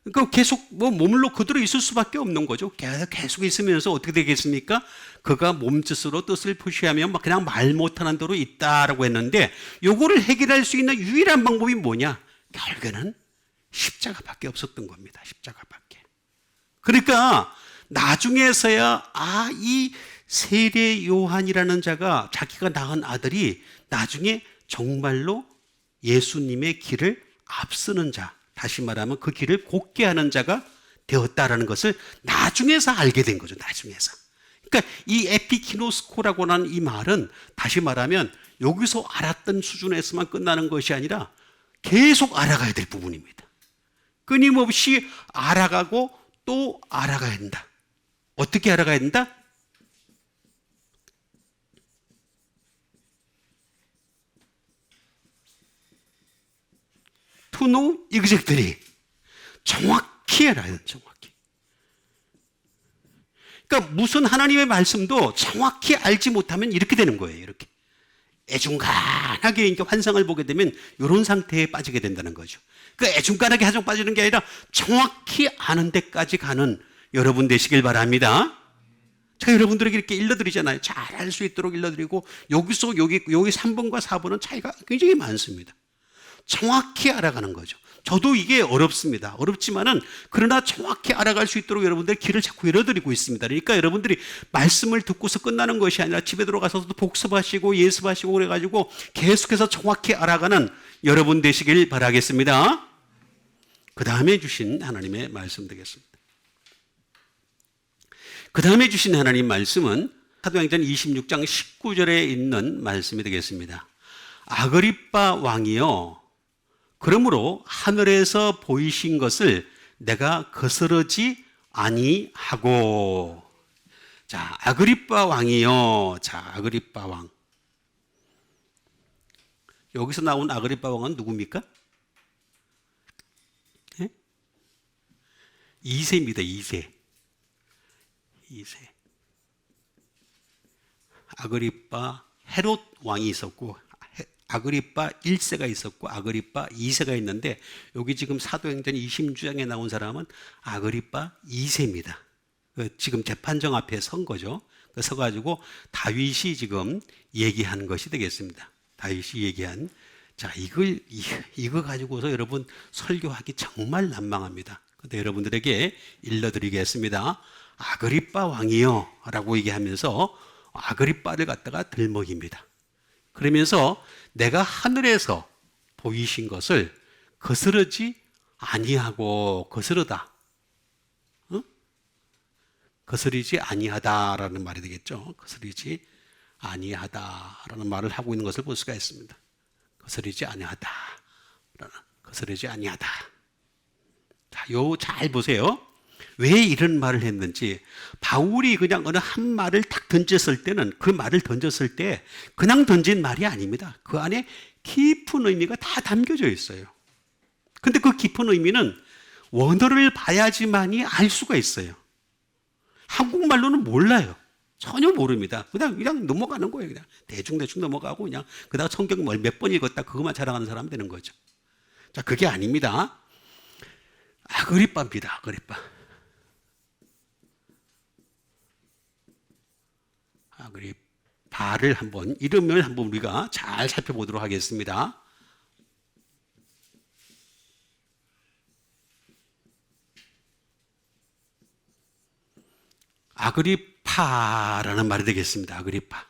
그러니까 계속 머물러 그대로 있을 수밖에 없는 거죠. 계속 있으면서 어떻게 되겠습니까? 그가 몸짓으로 뜻을 표시하면 그냥 말 못하는 대로 있다라고 했는데, 요거를 해결할 수 있는 유일한 방법이 뭐냐? 결국에는 십자가밖에 없었던 겁니다. 십자가밖에. 그러니까 나중에서야 이 세례 요한이라는 자가, 자기가 낳은 아들이 나중에 정말로 예수님의 길을 앞서는 자, 다시 말하면 그 길을 곧게 하는 자가 되었다라는 것을 나중에서 알게 된 거죠. 나중에서. 그러니까 이 에피키노스코라고 하는 이 말은 다시 말하면 여기서 알았던 수준에서만 끝나는 것이 아니라 계속 알아가야 될 부분입니다. 끊임없이 알아가고 또 알아가야 된다. 어떻게 알아가야 된다? to know exactly. 정확히 알아야 돼요. 정확히. 그러니까 무슨 하나님의 말씀도 정확히 알지 못하면 이렇게 되는 거예요. 이렇게 애중간하게 이제 환상을 보게 되면 이런 상태에 빠지게 된다는 거죠. 그 애중간하게 하정 빠지는 게 아니라 정확히 아는 데까지 가는 여러분 되시길 바랍니다. 제가 여러분들에게 이렇게 일러드리잖아요. 잘 알 수 있도록 일러드리고, 여기서 여기 3번과 4번은 차이가 굉장히 많습니다. 정확히 알아가는 거죠. 저도 이게 어렵습니다. 어렵지만은 그러나 정확히 알아갈 수 있도록 여러분들 길을 자꾸 열어드리고 있습니다. 그러니까 여러분들이 말씀을 듣고서 끝나는 것이 아니라 집에 들어가서도 복습하시고 예습하시고 그래가지고 계속해서 정확히 알아가는 여러분 되시길 바라겠습니다. 그 다음에 주신 하나님의 말씀 되겠습니다. 그 다음에 주신 하나님 말씀은 사도행전 26장 19절에 있는 말씀이 되겠습니다. 아그리빠 왕이여, 그러므로 하늘에서 보이신 것을 내가 거스르지 아니하고. 자, 아그리빠 왕이요. 자, 아그리빠 왕. 여기서 나온 아그리빠 왕은 누굽니까? 네? 2세입니다. 2세. 아그리빠 헤롯 왕이 있었고, 아그리빠 1세가 있었고 아그리빠 2세가 있는데, 여기 지금 사도행전 26장에 나온 사람은 아그리빠 2세입니다. 지금 재판정 앞에 선 거죠. 서가지고 다윗이 지금 얘기한 것이 되겠습니다. 다윗이 얘기한, 자, 이거 가지고서 여러분 설교하기 정말 난망합니다. 근데 여러분들에게 일러드리겠습니다. 아그리빠 왕이요 라고 얘기하면서 아그리빠를 갖다가 들먹입니다. 그러면서 내가 하늘에서 보이신 것을 거스르지 아니하고 거스르다. 거스르지 아니하다라는 말이 되겠죠. 거스르지 아니하다라는 말을 하고 있는 것을 볼 수가 있습니다. 거스르지 아니하다. 거스르지 아니하다. 자, 요 잘 보세요. 왜 이런 말을 했는지. 바울이 그냥 어느 한 말을 딱 던졌을 때는 그 말을 던졌을 때 그냥 던진 말이 아닙니다. 그 안에 깊은 의미가 다 담겨져 있어요. 근데 그 깊은 의미는 원어를 봐야지만이 알 수가 있어요. 한국말로는 몰라요. 전혀 모릅니다. 그냥 넘어가는 거예요. 그냥 대충 넘어가고 그냥 그다가 성경 몇 번 읽었다 그것만 자랑하는 사람 되는 거죠. 자, 그게 아닙니다. 아그리빠입니다. 아그리빠를 한번 이름을 한번 우리가 잘 살펴보도록 하겠습니다. 아그리파라는 말이 되겠습니다. 아그리파.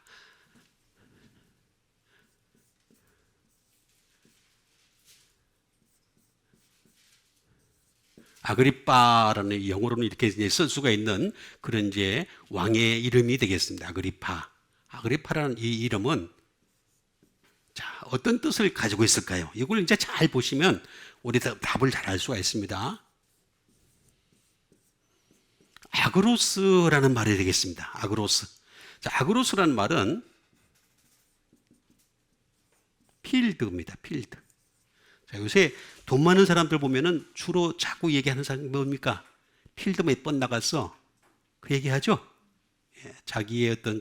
아그리빠라는 영어로는 이렇게 쓸 수가 있는 그런 이제 왕의 이름이 되겠습니다. 아그리파. 아그리파라는 이 이름은 자, 어떤 뜻을 가지고 있을까요? 이걸 이제 잘 보시면 우리 답을 잘 알 수가 있습니다. 아그로스라는 말이 되겠습니다. 아그로스. 자, 아그로스라는 말은 필드입니다. 필드. 자, 요새 돈 많은 사람들 보면은 주로 자꾸 얘기하는 사람이 뭡니까? 필드 몇 번 나갔어? 그 얘기하죠? 예, 자기의 어떤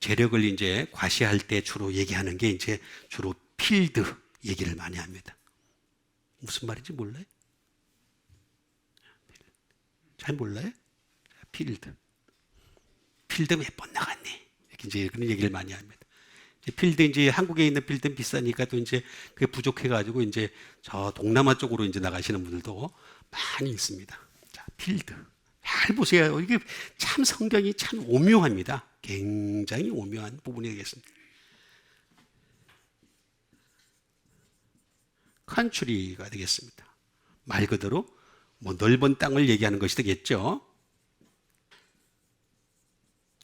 재력을 이제 과시할 때 주로 얘기하는 게 이제 주로 필드 얘기를 많이 합니다. 무슨 말인지 몰라요? 잘 몰라요? 필드 몇 번 나갔니? 이렇게 이제 그런 얘기를 많이 합니다. 필드 이제 한국에 있는 필드는 비싸니까 또 이제 그게 부족해가지고 이제 저 동남아 쪽으로 이제 나가시는 분들도 많이 있습니다. 자, 필드 잘 보세요. 이게 참 성경이 참 오묘합니다. 굉장히 오묘한 부분이 되겠습니다. 컨트리가 되겠습니다. 말 그대로 넓은 땅을 얘기하는 것이 되겠죠.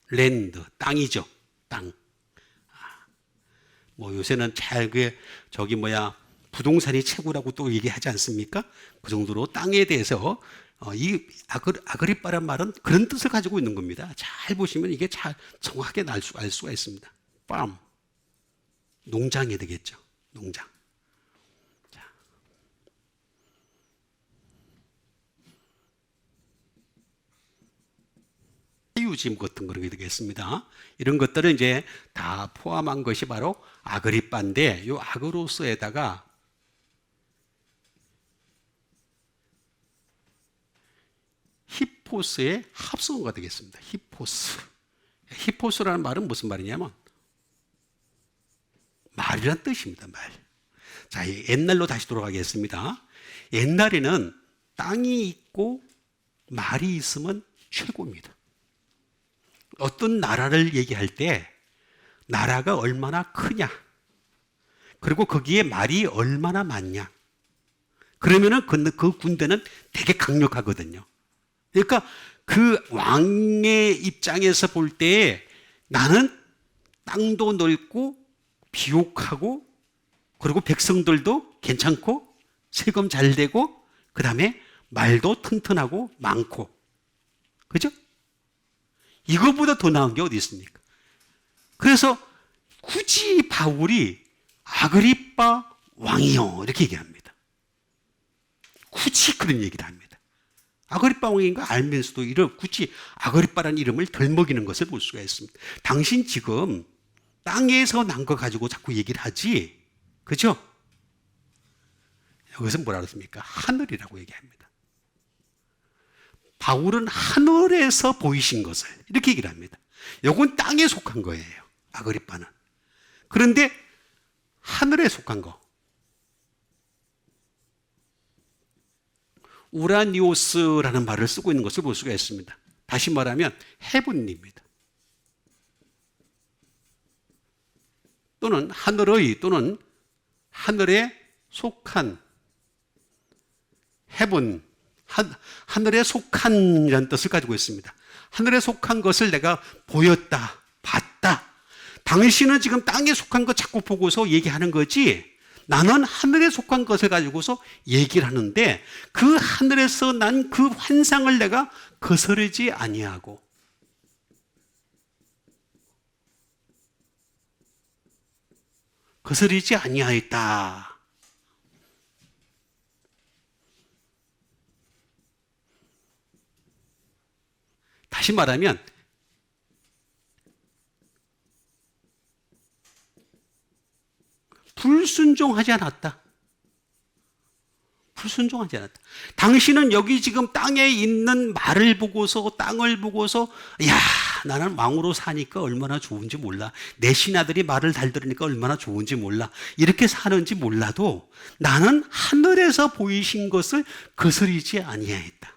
랜드, 땅이죠. 땅. 요새는 부동산이 최고라고 또 얘기하지 않습니까? 그 정도로 땅에 대해서 이 아그리빠란 말은 그런 뜻을 가지고 있는 겁니다. 잘 보시면 이게 잘 정확하게 알 수가 있습니다. farm, 농장이 되겠죠. 농장. 사유짐 같은 그런 게 되겠습니다. 이런 것들은 이제 다 포함한 것이 바로 아그리빠인데, 이 아그로스에다가 히포스의 합성어가 되겠습니다. 히포스. 히포스라는 말은 무슨 말이냐면 말이란 뜻입니다. 말. 자, 옛날로 다시 돌아가겠습니다. 옛날에는 땅이 있고 말이 있으면 최고입니다. 어떤 나라를 얘기할 때 나라가 얼마나 크냐, 그리고 거기에 말이 얼마나 많냐, 그러면은 그 군대는 되게 강력하거든요. 그러니까 그 왕의 입장에서 볼 때 나는 땅도 넓고 비옥하고 그리고 백성들도 괜찮고 세금 잘 되고 그 다음에 말도 튼튼하고 많고, 그죠? 이거보다 더 나은 게 어디 있습니까? 그래서 굳이 바울이 아그리빠 왕이요 이렇게 얘기합니다. 굳이 그런 얘기를 합니다. 아그리빠 왕인 거 알면서도 굳이 아그리빠라는 이름을 덜먹이는 것을 볼 수가 있습니다. 당신 지금 땅에서 난 거 가지고 자꾸 얘기를 하지, 그죠? 여기서 뭐라 그랬습니까? 하늘이라고 얘기합니다. 바울은 하늘에서 보이신 것을 이렇게 얘기를 합니다. 이건 땅에 속한 거예요. 아그리빠는. 그런데 하늘에 속한 거, 우라니오스라는 말을 쓰고 있는 것을 볼 수가 있습니다. 다시 말하면 heaven입니다. 또는 하늘의 또는 하늘에 속한 heaven, 하늘에 속한이라는 뜻을 가지고 있습니다. 하늘에 속한 것을 내가 보였다, 봤다. 당신은 지금 땅에 속한 것 자꾸 보고서 얘기하는 거지, 나는 하늘에 속한 것을 가지고서 얘기를 하는데 그 하늘에서 난 그 환상을 내가 거스르지 아니하고, 거스르지 아니하였다. 다시 말하면 불순종하지 않았다. 불순종하지 않았다. 당신은 여기 지금 땅에 있는 말을 보고서, 땅을 보고서, 야, 나는 왕으로 사니까 얼마나 좋은지 몰라. 내 신하들이 말을 잘 들으니까 얼마나 좋은지 몰라. 이렇게 사는지 몰라도 나는 하늘에서 보이신 것을 거스르지 아니하였다.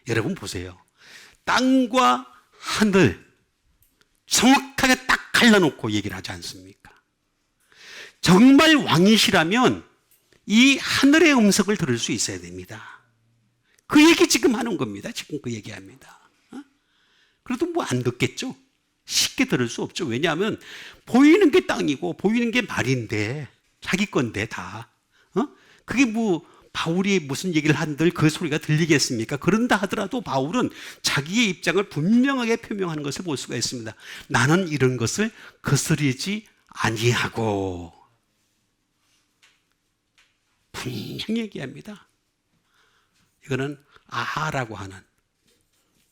여러분 보세요. 땅과 하늘 정확하게 딱 갈라놓고 얘기를 하지 않습니까? 정말 왕이시라면 이 하늘의 음성을 들을 수 있어야 됩니다. 그 얘기 지금 하는 겁니다. 지금 그 얘기합니다. 그래도 뭐 안 듣겠죠? 쉽게 들을 수 없죠. 왜냐하면 보이는 게 땅이고 보이는 게 말인데, 자기 건데 다. 그게 뭐 바울이 무슨 얘기를 한들 그 소리가 들리겠습니까? 그런다 하더라도 바울은 자기의 입장을 분명하게 표명하는 것을 볼 수가 있습니다. 나는 이런 것을 거스르지 아니하고, 분명히 얘기합니다. 이거는 아라고 하는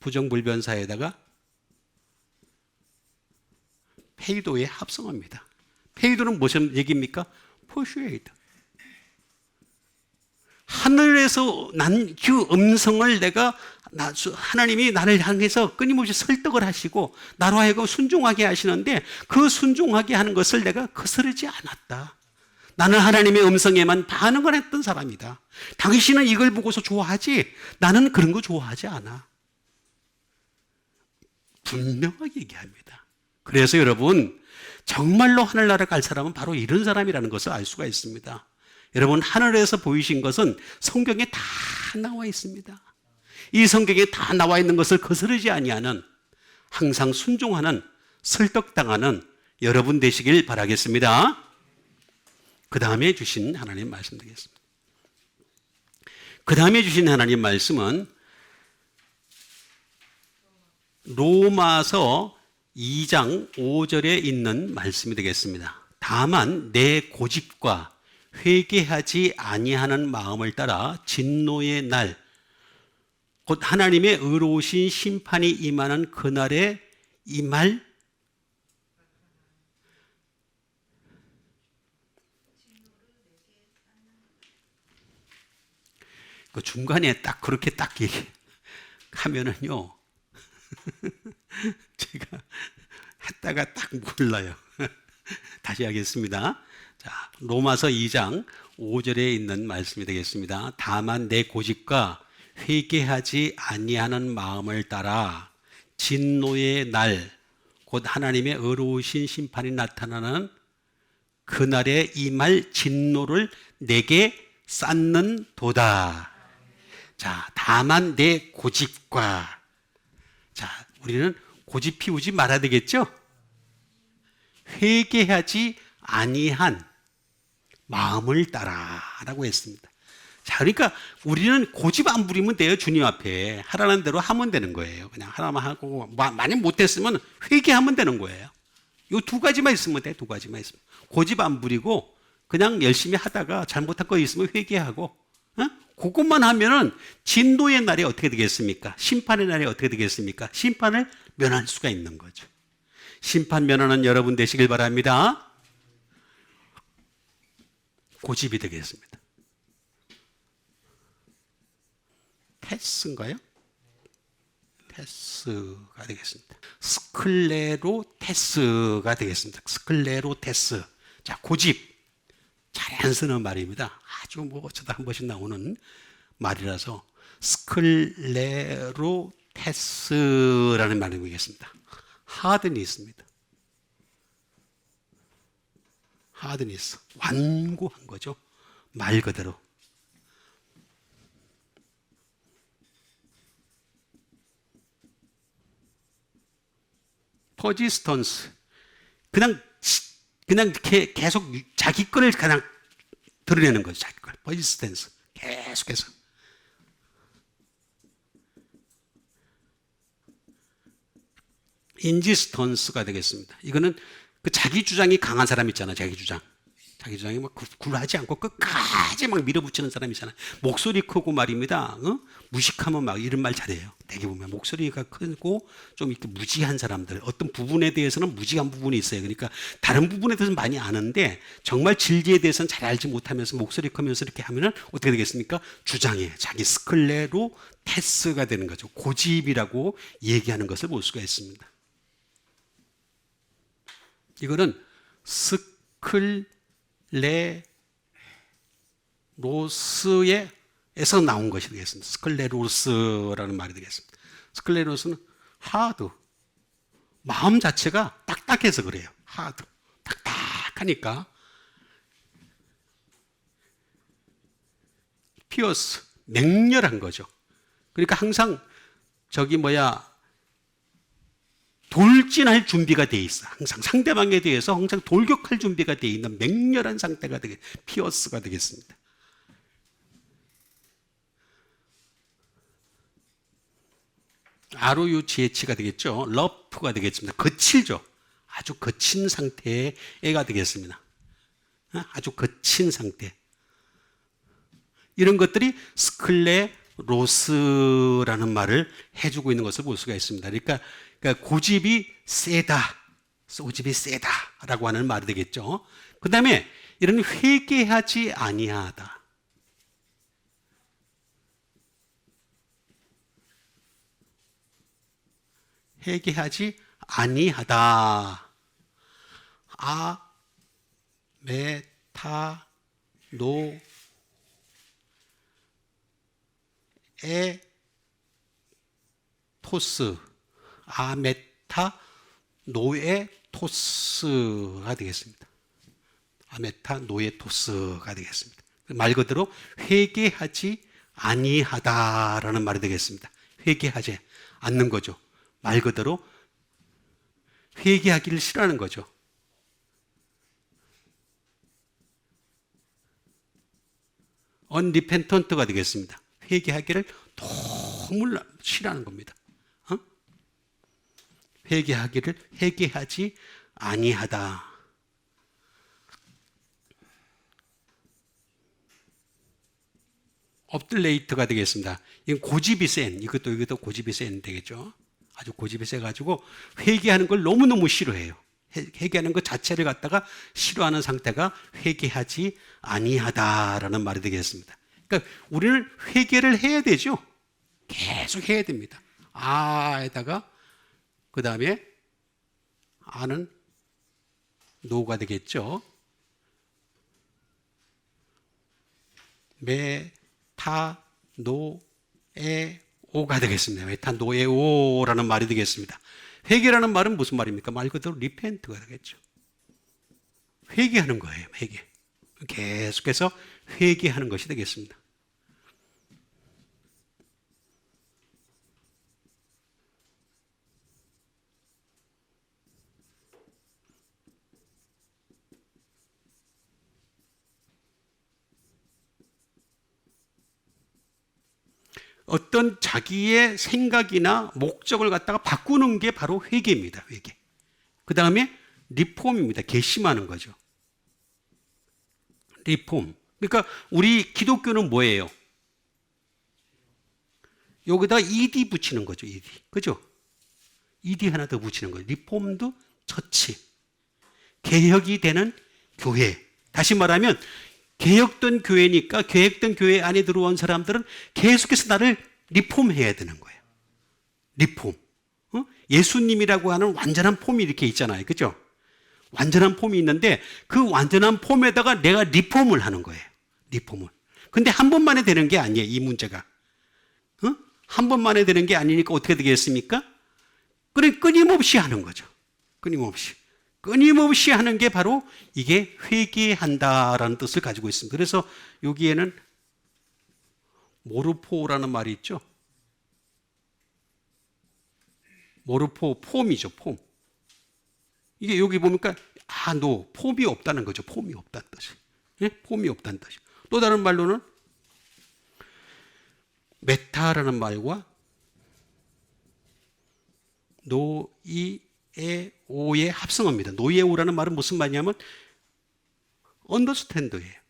부정불변사에다가 페이도의 합성어입니다. 페이도는 무슨 얘기입니까? persuade. 하늘에서 난 그 음성을 내가, 하나님이 나를 향해서 끊임없이 설득을 하시고 나로 하여금 순종하게 하시는데 그 순종하게 하는 것을 내가 거스르지 않았다. 나는 하나님의 음성에만 반응을 했던 사람이다. 당신은 이걸 보고서 좋아하지, 나는 그런 거 좋아하지 않아. 분명하게 얘기합니다. 그래서 여러분, 정말로 하늘나라 갈 사람은 바로 이런 사람이라는 것을 알 수가 있습니다. 여러분, 하늘에서 보이신 것은 성경에 다 나와 있습니다. 이 성경에 다 나와 있는 것을 거스르지 아니하는, 항상 순종하는, 설득당하는 여러분 되시길 바라겠습니다. 그 다음에 주신 하나님 말씀 드리겠습니다. 그 다음에 주신 하나님 말씀은 로마서 2장 5절에 있는 말씀이 되겠습니다. 다만 내 고집과 회개하지 아니하는 마음을 따라 진노의 날, 곧 하나님의 의로우신 심판이 임하는 그날에 임할, 그 중간에 딱 그렇게 딱 얘기하면은요, 제가 했다가 딱 몰라요. 다시 하겠습니다. 자, 로마서 2장 5절에 있는 말씀이 되겠습니다. 다만 내 고집과 회개하지 아니하는 마음을 따라 진노의 날, 곧 하나님의 의로우신 심판이 나타나는 그날에 임할 진노를 내게 쌓는 도다. 자, 다만 내 고집과, 자, 우리는 고집 피우지 말아야 되겠죠? 회개하지 아니한 마음을 따라라고 했습니다. 자, 그러니까 우리는 고집 안 부리면 돼요. 주님 앞에 하라는 대로 하면 되는 거예요. 그냥 하나만 하고, 만약 못했으면 회개하면 되는 거예요. 이 두 가지만 있으면 돼. 두 가지만 있으면. 고집 안 부리고 그냥 열심히 하다가 잘못한 거 있으면 회개하고, 그것만 하면은 진노의 날이 어떻게 되겠습니까? 심판의 날이 어떻게 되겠습니까? 심판을 면할 수가 있는 거죠. 심판 면하는 여러분 되시길 바랍니다. 고집이 되겠습니다. 테스인가요? 테스가 되겠습니다. 스클레로테스가 되겠습니다. 스클레로테스. 자, 고집. 잘 안 쓰는 말입니다. 아주 뭐 어쩌다 한 번씩 나오는 말이라서 스클레로테스. 테스라는 말을 보겠습니다. 하든이 있습니다. 하든이 있어. 완고한 거죠. 말 그대로. 퍼지스턴스. 그냥 계속 자기 거를 그냥 드러내는 거죠. 자기 걸. 퍼지스턴스. 계속해서. 인지스턴스가 되겠습니다. 이거는 그 자기 주장이 강한 사람 있잖아. 자기 주장이 막 굴하지 않고 끝까지 막 밀어붙이는 사람 있잖아. 목소리 크고 말입니다. 무식하면 막 이런 말 잘해요. 되게 보면 목소리가 크고 좀 이렇게 무지한 사람들, 어떤 부분에 대해서는 무지한 부분이 있어요. 그러니까 다른 부분에 대해서는 많이 아는데 정말 진리에 대해서는 잘 알지 못하면서 목소리 크면서 이렇게 하면은 어떻게 되겠습니까? 주장해. 자기 스클레로 테스가 되는 거죠. 고집이라고 얘기하는 것을 볼 수가 있습니다. 이거는 스클레로스에서 나온 것이 되겠습니다. 스클레로스라는 말이 되겠습니다. 스클레로스는 하드, 마음 자체가 딱딱해서 그래요. 하드, 딱딱하니까. 피어스, 맹렬한 거죠. 그러니까 항상 돌진할 준비가 돼 있어. 항상 상대방에 대해서 항상 돌격할 준비가 돼 있는 맹렬한 상태가 피어스가 되겠습니다. ROUGH가 되겠죠. 러프가 되겠습니다. 거칠죠. 아주 거친 상태의 애가 되겠습니다. 아주 거친 상태. 이런 것들이 스클레로스라는 말을 해주고 있는 것을 볼 수가 있습니다. 그러니까 고집이 세다라고 하는 말이 되겠죠. 그 다음에 이런 회개하지 아니하다. 회개하지 아니하다. 아메타노에토스가 되겠습니다. 아메타노에토스가 되겠습니다. 말 그대로 회개하지 아니하다라는 말이 되겠습니다. 회개하지 않는 거죠. 말 그대로 회개하기를 싫어하는 거죠. 언리펜턴트가 되겠습니다. 회개하기를 너무 싫어하는 겁니다. 회개하지 아니하다. 업들레이트가 되겠습니다. 이건 고집이 센, 이것도 고집이 센 되겠죠. 아주 고집이 세가지고 회개하는 걸 너무너무 싫어해요. 회개하는 것 자체를 갖다가 싫어하는 상태가 회개하지 아니하다라는 말이 되겠습니다. 그러니까 우리는 회개를 해야 되죠. 계속 해야 됩니다. 에다가 그 다음에 아는 노가 되겠죠. 메타노에오가 되겠습니다. 메타노에오라는 말이 되겠습니다. 회개라는 말은 무슨 말입니까? 말 그대로 리펜트가 되겠죠. 회개하는 거예요. 회개. 계속해서 회개하는 것이 되겠습니다. 어떤 자기의 생각이나 목적을 갖다가 바꾸는 게 바로 회개입니다. 회개. 그 다음에 리폼입니다. 개심하는 거죠. 리폼. 그러니까 우리 기독교는 뭐예요? 여기다 ED 붙이는 거죠. ED. 그죠? ED 하나 더 붙이는 거예요. 리폼드 처치. 개혁이 되는 교회. 다시 말하면 개혁된 교회니까 개혁된 교회 안에 들어온 사람들은 계속해서 나를 리폼해야 되는 거예요. 리폼. 예수님이라고 하는 완전한 폼이 이렇게 있잖아요. 그죠? 완전한 폼이 있는데 그 완전한 폼에다가 내가 리폼을 하는 거예요. 리폼을. 근데 한 번만에 되는 게 아니에요. 이 문제가. 한 번만에 되는 게 아니니까 어떻게 되겠습니까? 끊임없이 하는 거죠. 끊임없이 하는 게 바로 이게 회개한다라는 뜻을 가지고 있습니다. 그래서 여기에는 모르포라는 말이 있죠. 모르포, 폼이죠, 폼. 이게 여기 보니까 너 폼이 없다는 거죠. 폼이 없다는 뜻이. 예? 폼이 없다는 뜻이. 또 다른 말로는 메타라는 말과 노이에오의 합성어입니다. 노이에오라는 말은 무슨 말이냐면 understand예요.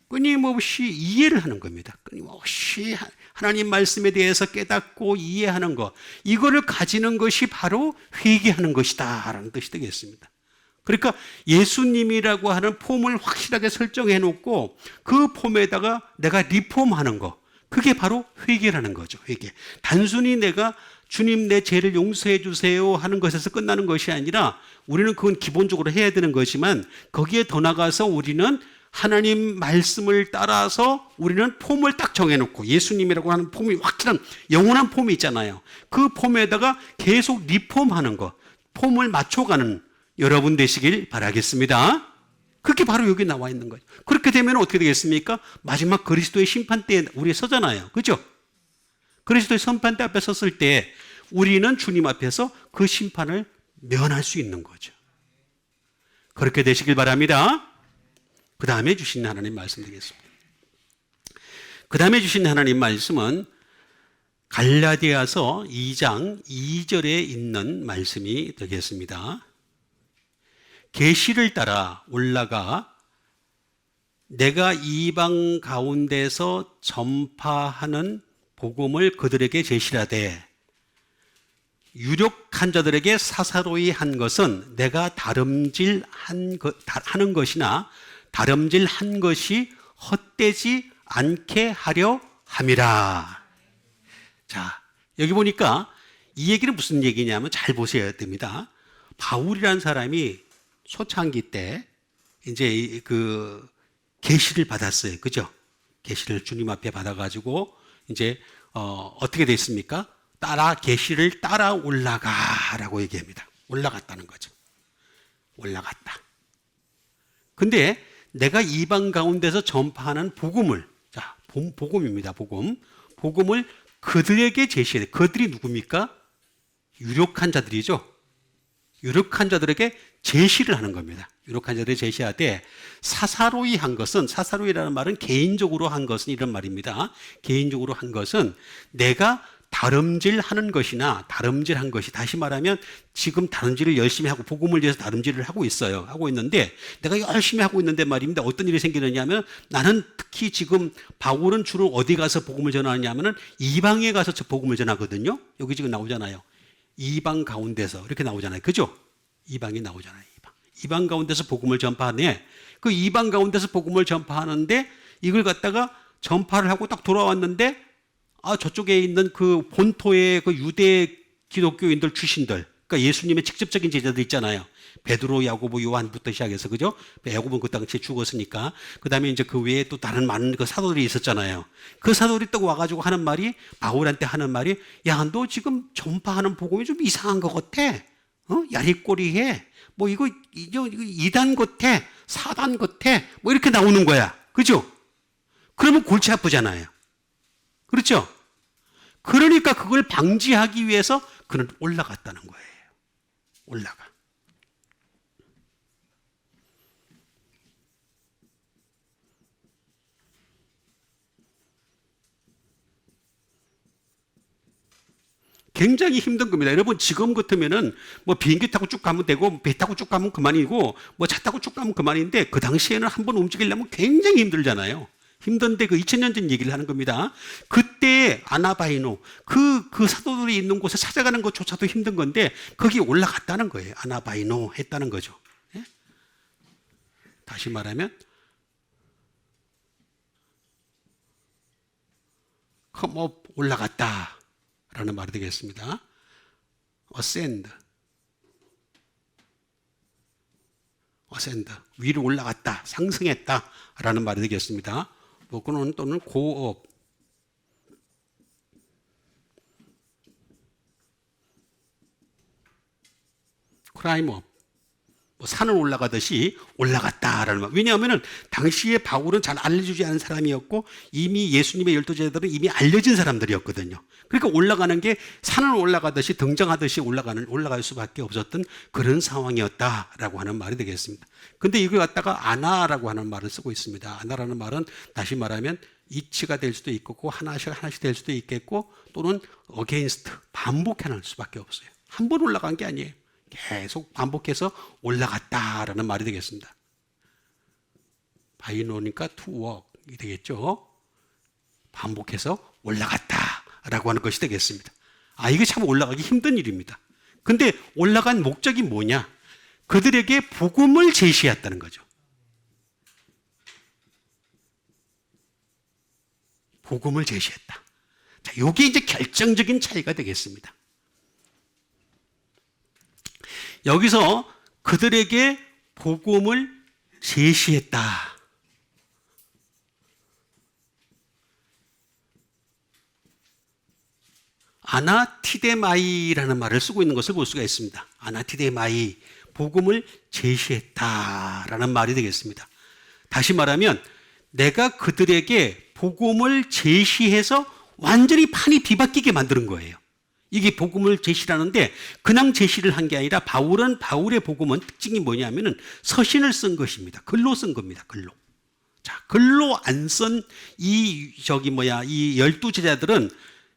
끊임없이 이해를 하는 겁니다. 끊임없이 하나님 말씀에 대해서 깨닫고 이해하는 것, 이거를 가지는 것이 바로 회개하는 것이다 라는 뜻이 되겠습니다. 그러니까 예수님이라고 하는 폼을 확실하게 설정해 놓고 그 폼에다가 내가 리폼하는 것, 그게 바로 회개라는 거죠. 회개. 단순히 내가 주님 내 죄를 용서해 주세요 하는 것에서 끝나는 것이 아니라 우리는 그건 기본적으로 해야 되는 거지만 거기에 더 나가서 우리는 하나님 말씀을 따라서 우리는 폼을 딱 정해놓고 예수님이라고 하는 폼이 확실한 영원한 폼이 있잖아요. 그 폼에다가 계속 리폼하는 거, 폼을 맞춰가는 여러분 되시길 바라겠습니다. 그게 바로 여기 나와 있는 거죠. 그렇게 되면 어떻게 되겠습니까? 마지막 그리스도의 심판대에 우리 서잖아요. 그죠? 그리스도의 심판대 앞에 섰을 때 우리는 주님 앞에서 그 심판을 면할 수 있는 거죠. 그렇게 되시길 바랍니다. 그 다음에 주신 하나님 말씀 드리겠습니다. 그 다음에 주신 하나님 말씀은 갈라디아서 2장 2절에 있는 말씀이 되겠습니다. 계시를 따라 올라가 내가 이방 가운데서 전파하는 복음을 그들에게 제시하되 유력한 자들에게 사사로이 한 것은 내가 하는 것이나 다름질한 것이 헛되지 않게 하려 함이라. 자, 여기 보니까 이 얘기는 무슨 얘기냐면 잘 보셔야 됩니다. 바울이라는 사람이 초창기 때 이제 그 계시를 받았어요. 그죠? 계시를 주님 앞에 받아가지고 이제 어떻게 됐습니까? 계시를 따라 올라가라고 얘기합니다. 올라갔다는 거죠. 올라갔다. 근데 내가 이방 가운데서 전파하는 복음을, 자, 복음입니다. 복음을 그들에게 제시해. 그들이 누굽니까? 유력한 자들이죠. 유력한 자들에게 제시를 하는 겁니다. 유력한 자들에게 제시하되 사사로이 한 것은, 사사로이라는 말은 개인적으로 한 것은 이런 말입니다. 개인적으로 한 것은 내가 다름질하는 것이나 다름질한 것이, 다시 말하면 지금 다름질을 열심히 하고 복음을 위해서 다름질을 하고 있어요. 하고 있는데 내가 열심히 하고 있는데 말입니다. 어떤 일이 생기느냐면 나는 특히 지금 바울은 주로 어디 가서 복음을 전하냐면은 이방에 가서 복음을 전하거든요. 여기 지금 나오잖아요. 이방 가운데서 이렇게 나오잖아요. 그죠? 이방이 나오잖아요. 이방 가운데서 복음을 전파하네. 그 이방 가운데서 복음을 전파하는데 이걸 갖다가 전파를 하고 딱 돌아왔는데 저쪽에 있는 그 본토의 그 유대 기독교인들 출신들, 그러니까 예수님의 직접적인 제자들 있잖아요. 베드로, 야고보, 요한부터 시작해서, 그죠? 야고보는 그 당시에 죽었으니까. 그 다음에 이제 그 외에 또 다른 많은 그 사도들이 있었잖아요. 그 사도들이 또 와가지고 하는 말이, 바울한테 하는 말이, 야, 너 지금 전파하는 복음이 좀 이상한 것 같아. 야리꼬리해. 뭐 이거 이단 같아. 사단 같아. 뭐 이렇게 나오는 거야. 그죠? 그러면 골치 아프잖아요. 그렇죠? 그러니까 그걸 방지하기 위해서 그는 올라갔다는 거예요. 올라가. 굉장히 힘든 겁니다. 여러분 지금 같으면은 뭐 비행기 타고 쭉 가면 되고 배 타고 쭉 가면 그만이고 뭐 차 타고 쭉 가면 그만인데 그 당시에는 한번 움직이려면 굉장히 힘들잖아요. 힘든데 그 2000년 전 얘기를 하는 겁니다. 그때 아나바이노 그 사도들이 있는 곳에 찾아가는 것조차도 힘든 건데 거기 올라갔다는 거예요. 아나바이노 했다는 거죠. 예? 다시 말하면 올라갔다 라는 말이 되겠습니다. ascend 위로 올라갔다, 상승했다 라는 말이 되겠습니다. 또는 go up, climb up. 뭐 산을 올라가듯이 올라갔다라는 말. 왜냐하면 당시에 바울은 잘 알려주지 않은 사람이었고 이미 예수님의 12제자들은 이미 알려진 사람들이었거든요. 그러니까 올라가는 게 산을 올라가듯이 등장하듯이 올라갈 수밖에 없었던 그런 상황이었다라고 하는 말이 되겠습니다. 근데 이걸 갖다가 아나라고 하는 말을 쓰고 있습니다. 아나라는 말은 다시 말하면 이치가 될 수도 있고 하나씩 될 수도 있겠고 또는 against 반복해낼 수밖에 없어요. 한 번 올라간 게 아니에요. 계속 반복해서 올라갔다라는 말이 되겠습니다. 바이노니까 to walk이 되겠죠. 반복해서 올라갔다라고 하는 것이 되겠습니다. 이게 참 올라가기 힘든 일입니다. 근데 올라간 목적이 뭐냐? 그들에게 복음을 제시했다는 거죠. 복음을 제시했다. 자, 이게 이제 결정적인 차이가 되겠습니다. 여기서 그들에게 복음을 제시했다. 아나티데마이라는 말을 쓰고 있는 것을 볼 수가 있습니다. 아나티데마이, 복음을 제시했다라는 말이 되겠습니다. 다시 말하면 내가 그들에게 복음을 제시해서 완전히 판이 뒤바뀌게 만드는 거예요. 이게 복음을 제시라는데 그냥 제시를 한 게 아니라 바울의 복음은 특징이 뭐냐면은 서신을 쓴 것입니다. 글로 쓴 겁니다. 글로. 자, 글로 안 쓴 이 12제자들은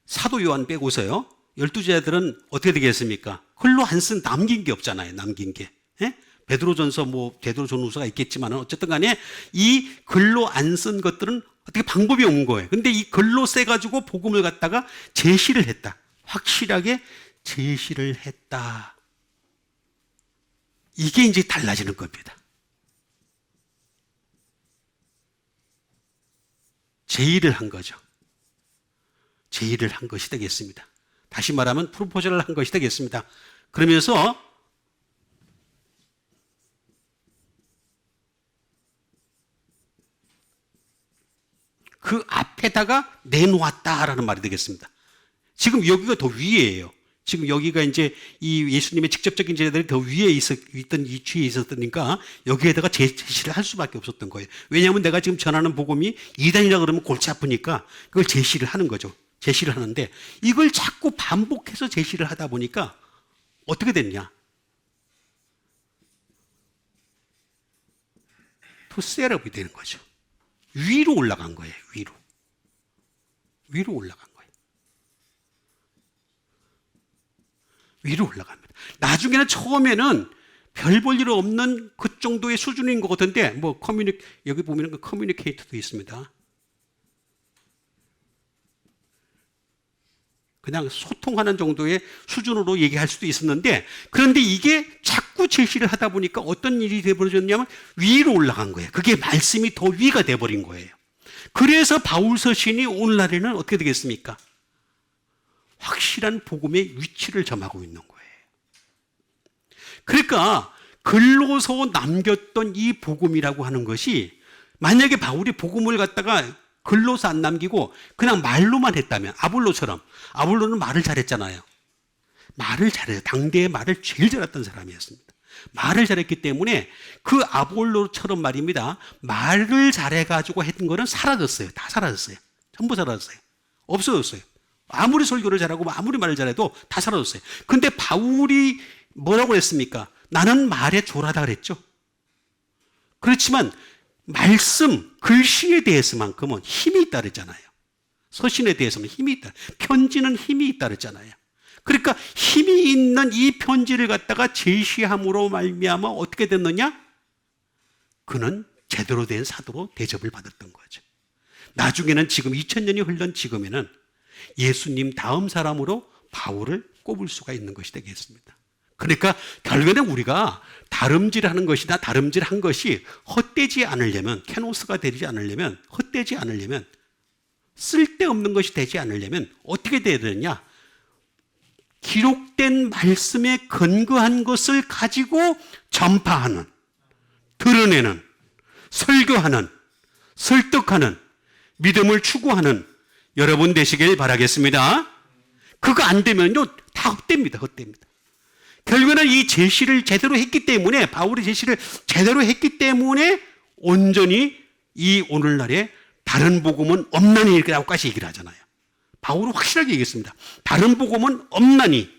사도 요한 빼고서요. 12제자들은 어떻게 되겠습니까? 글로 안 쓴 남긴 게 없잖아요. 남긴 게. 예? 베드로전서 베드로전후서가 있겠지만 어쨌든 간에 이 글로 안 쓴 것들은 어떻게 방법이 없는 거예요. 근데 이 글로 써 가지고 복음을 갖다가 제시를 했다. 확실하게 제시를 했다. 이게 이제 달라지는 겁니다. 제의를 한 거죠. 제의를 한 것이 되겠습니다. 다시 말하면 프로포즈를 한 것이 되겠습니다. 그러면서 그 앞에다가 내놓았다라는 말이 되겠습니다. 지금 여기가 더 위에예요. 지금 여기가 이제 이 예수님의 직접적인 제자들이 더 위에 있던 위치에 있었으니까 여기에다가 제시를 할 수밖에 없었던 거예요. 왜냐하면 내가 지금 전하는 복음이 이단이라 그러면 골치 아프니까 그걸 제시를 하는 거죠. 제시를 하는데 이걸 자꾸 반복해서 제시를 하다 보니까 어떻게 됐냐? 더 셋업이 되는 거죠. 위로 올라간 거예요. 위로 올라간 거예요. 위로 올라갑니다. 나중에는 처음에는 별 볼 일 없는 그 정도의 수준인 것 같은데 여기 보면 그 커뮤니케이터도 있습니다. 그냥 소통하는 정도의 수준으로 얘기할 수도 있었는데 그런데 이게 자꾸 제시를 하다 보니까 어떤 일이 되어버렸냐면 위로 올라간 거예요. 그게 말씀이 더 위가 돼버린 거예요. 그래서 바울 서신이 오늘날에는 어떻게 되겠습니까? 확실한 복음의 위치를 점하고 있는 거예요. 그러니까 글로서 남겼던 이 복음이라고 하는 것이 만약에 바울이 복음을 갖다가 글로서 안 남기고 그냥 말로만 했다면 아볼로는 말을 잘했잖아요. 말을 잘해요. 당대의 말을 제일 잘했던 사람이었습니다. 말을 잘했기 때문에 그 아볼로처럼 말입니다. 말을 잘해가지고 했던 거는 사라졌어요. 다 사라졌어요. 전부 사라졌어요. 없어졌어요. 아무리 설교를 잘하고 아무리 말을 잘해도 다 사라졌어요. 근데 바울이 뭐라고 했습니까? 나는 말에 졸하다 그랬죠. 그렇지만 말씀, 글씨에 대해서만큼은 힘이 있다 그랬잖아요. 서신에 대해서는 힘이 있다. 편지는 힘이 있다 그랬잖아요. 그러니까 힘이 있는 이 편지를 갖다가 제시함으로 말미암아 어떻게 됐느냐? 그는 제대로 된 사도로 대접을 받았던 거죠. 나중에는 지금 2000년이 흘른 지금에는 예수님 다음 사람으로 바울을 꼽을 수가 있는 것이 되겠습니다. 그러니까 결국에는 우리가 다름질하는 것이나 다름질한 것이 헛되지 않으려면, 케노스가 되지 않으려면, 헛되지 않으려면, 쓸데없는 것이 되지 않으려면 어떻게 돼야 되느냐? 기록된 말씀에 근거한 것을 가지고 전파하는, 드러내는, 설교하는, 설득하는, 믿음을 추구하는 여러분 되시길 바라겠습니다. 그거 안 되면요, 다 헛됩니다. 헛됩니다. 결국에는 이 제시를 제대로 했기 때문에, 바울이 제시를 제대로 했기 때문에 온전히 이 오늘날에 다른 복음은 없나니 이렇게 나까지 얘기를 하잖아요. 바울은 확실하게 얘기했습니다. 다른 복음은 없나니.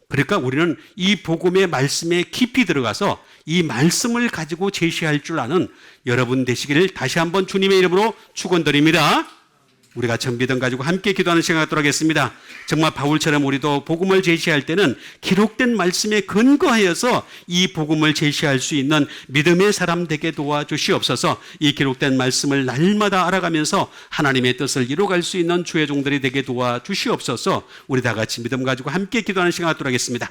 그러니까 우리는 이 복음의 말씀에 깊이 들어가서 이 말씀을 가지고 제시할 줄 아는 여러분 되시기를 다시 한번 주님의 이름으로 축원드립니다. 우리가 전비등 가지고 함께 기도하는 시간 갖도록 하겠습니다. 정말 바울처럼 우리도 복음을 제시할 때는 기록된 말씀에 근거하여서 이 복음을 제시할 수 있는 믿음의 사람 되게 도와주시옵소서. 이 기록된 말씀을 날마다 알아가면서 하나님의 뜻을 이루어갈 수 있는 주의 종들이 되게 도와주시옵소서. 우리 다 같이 믿음 가지고 함께 기도하는 시간 갖도록 하겠습니다.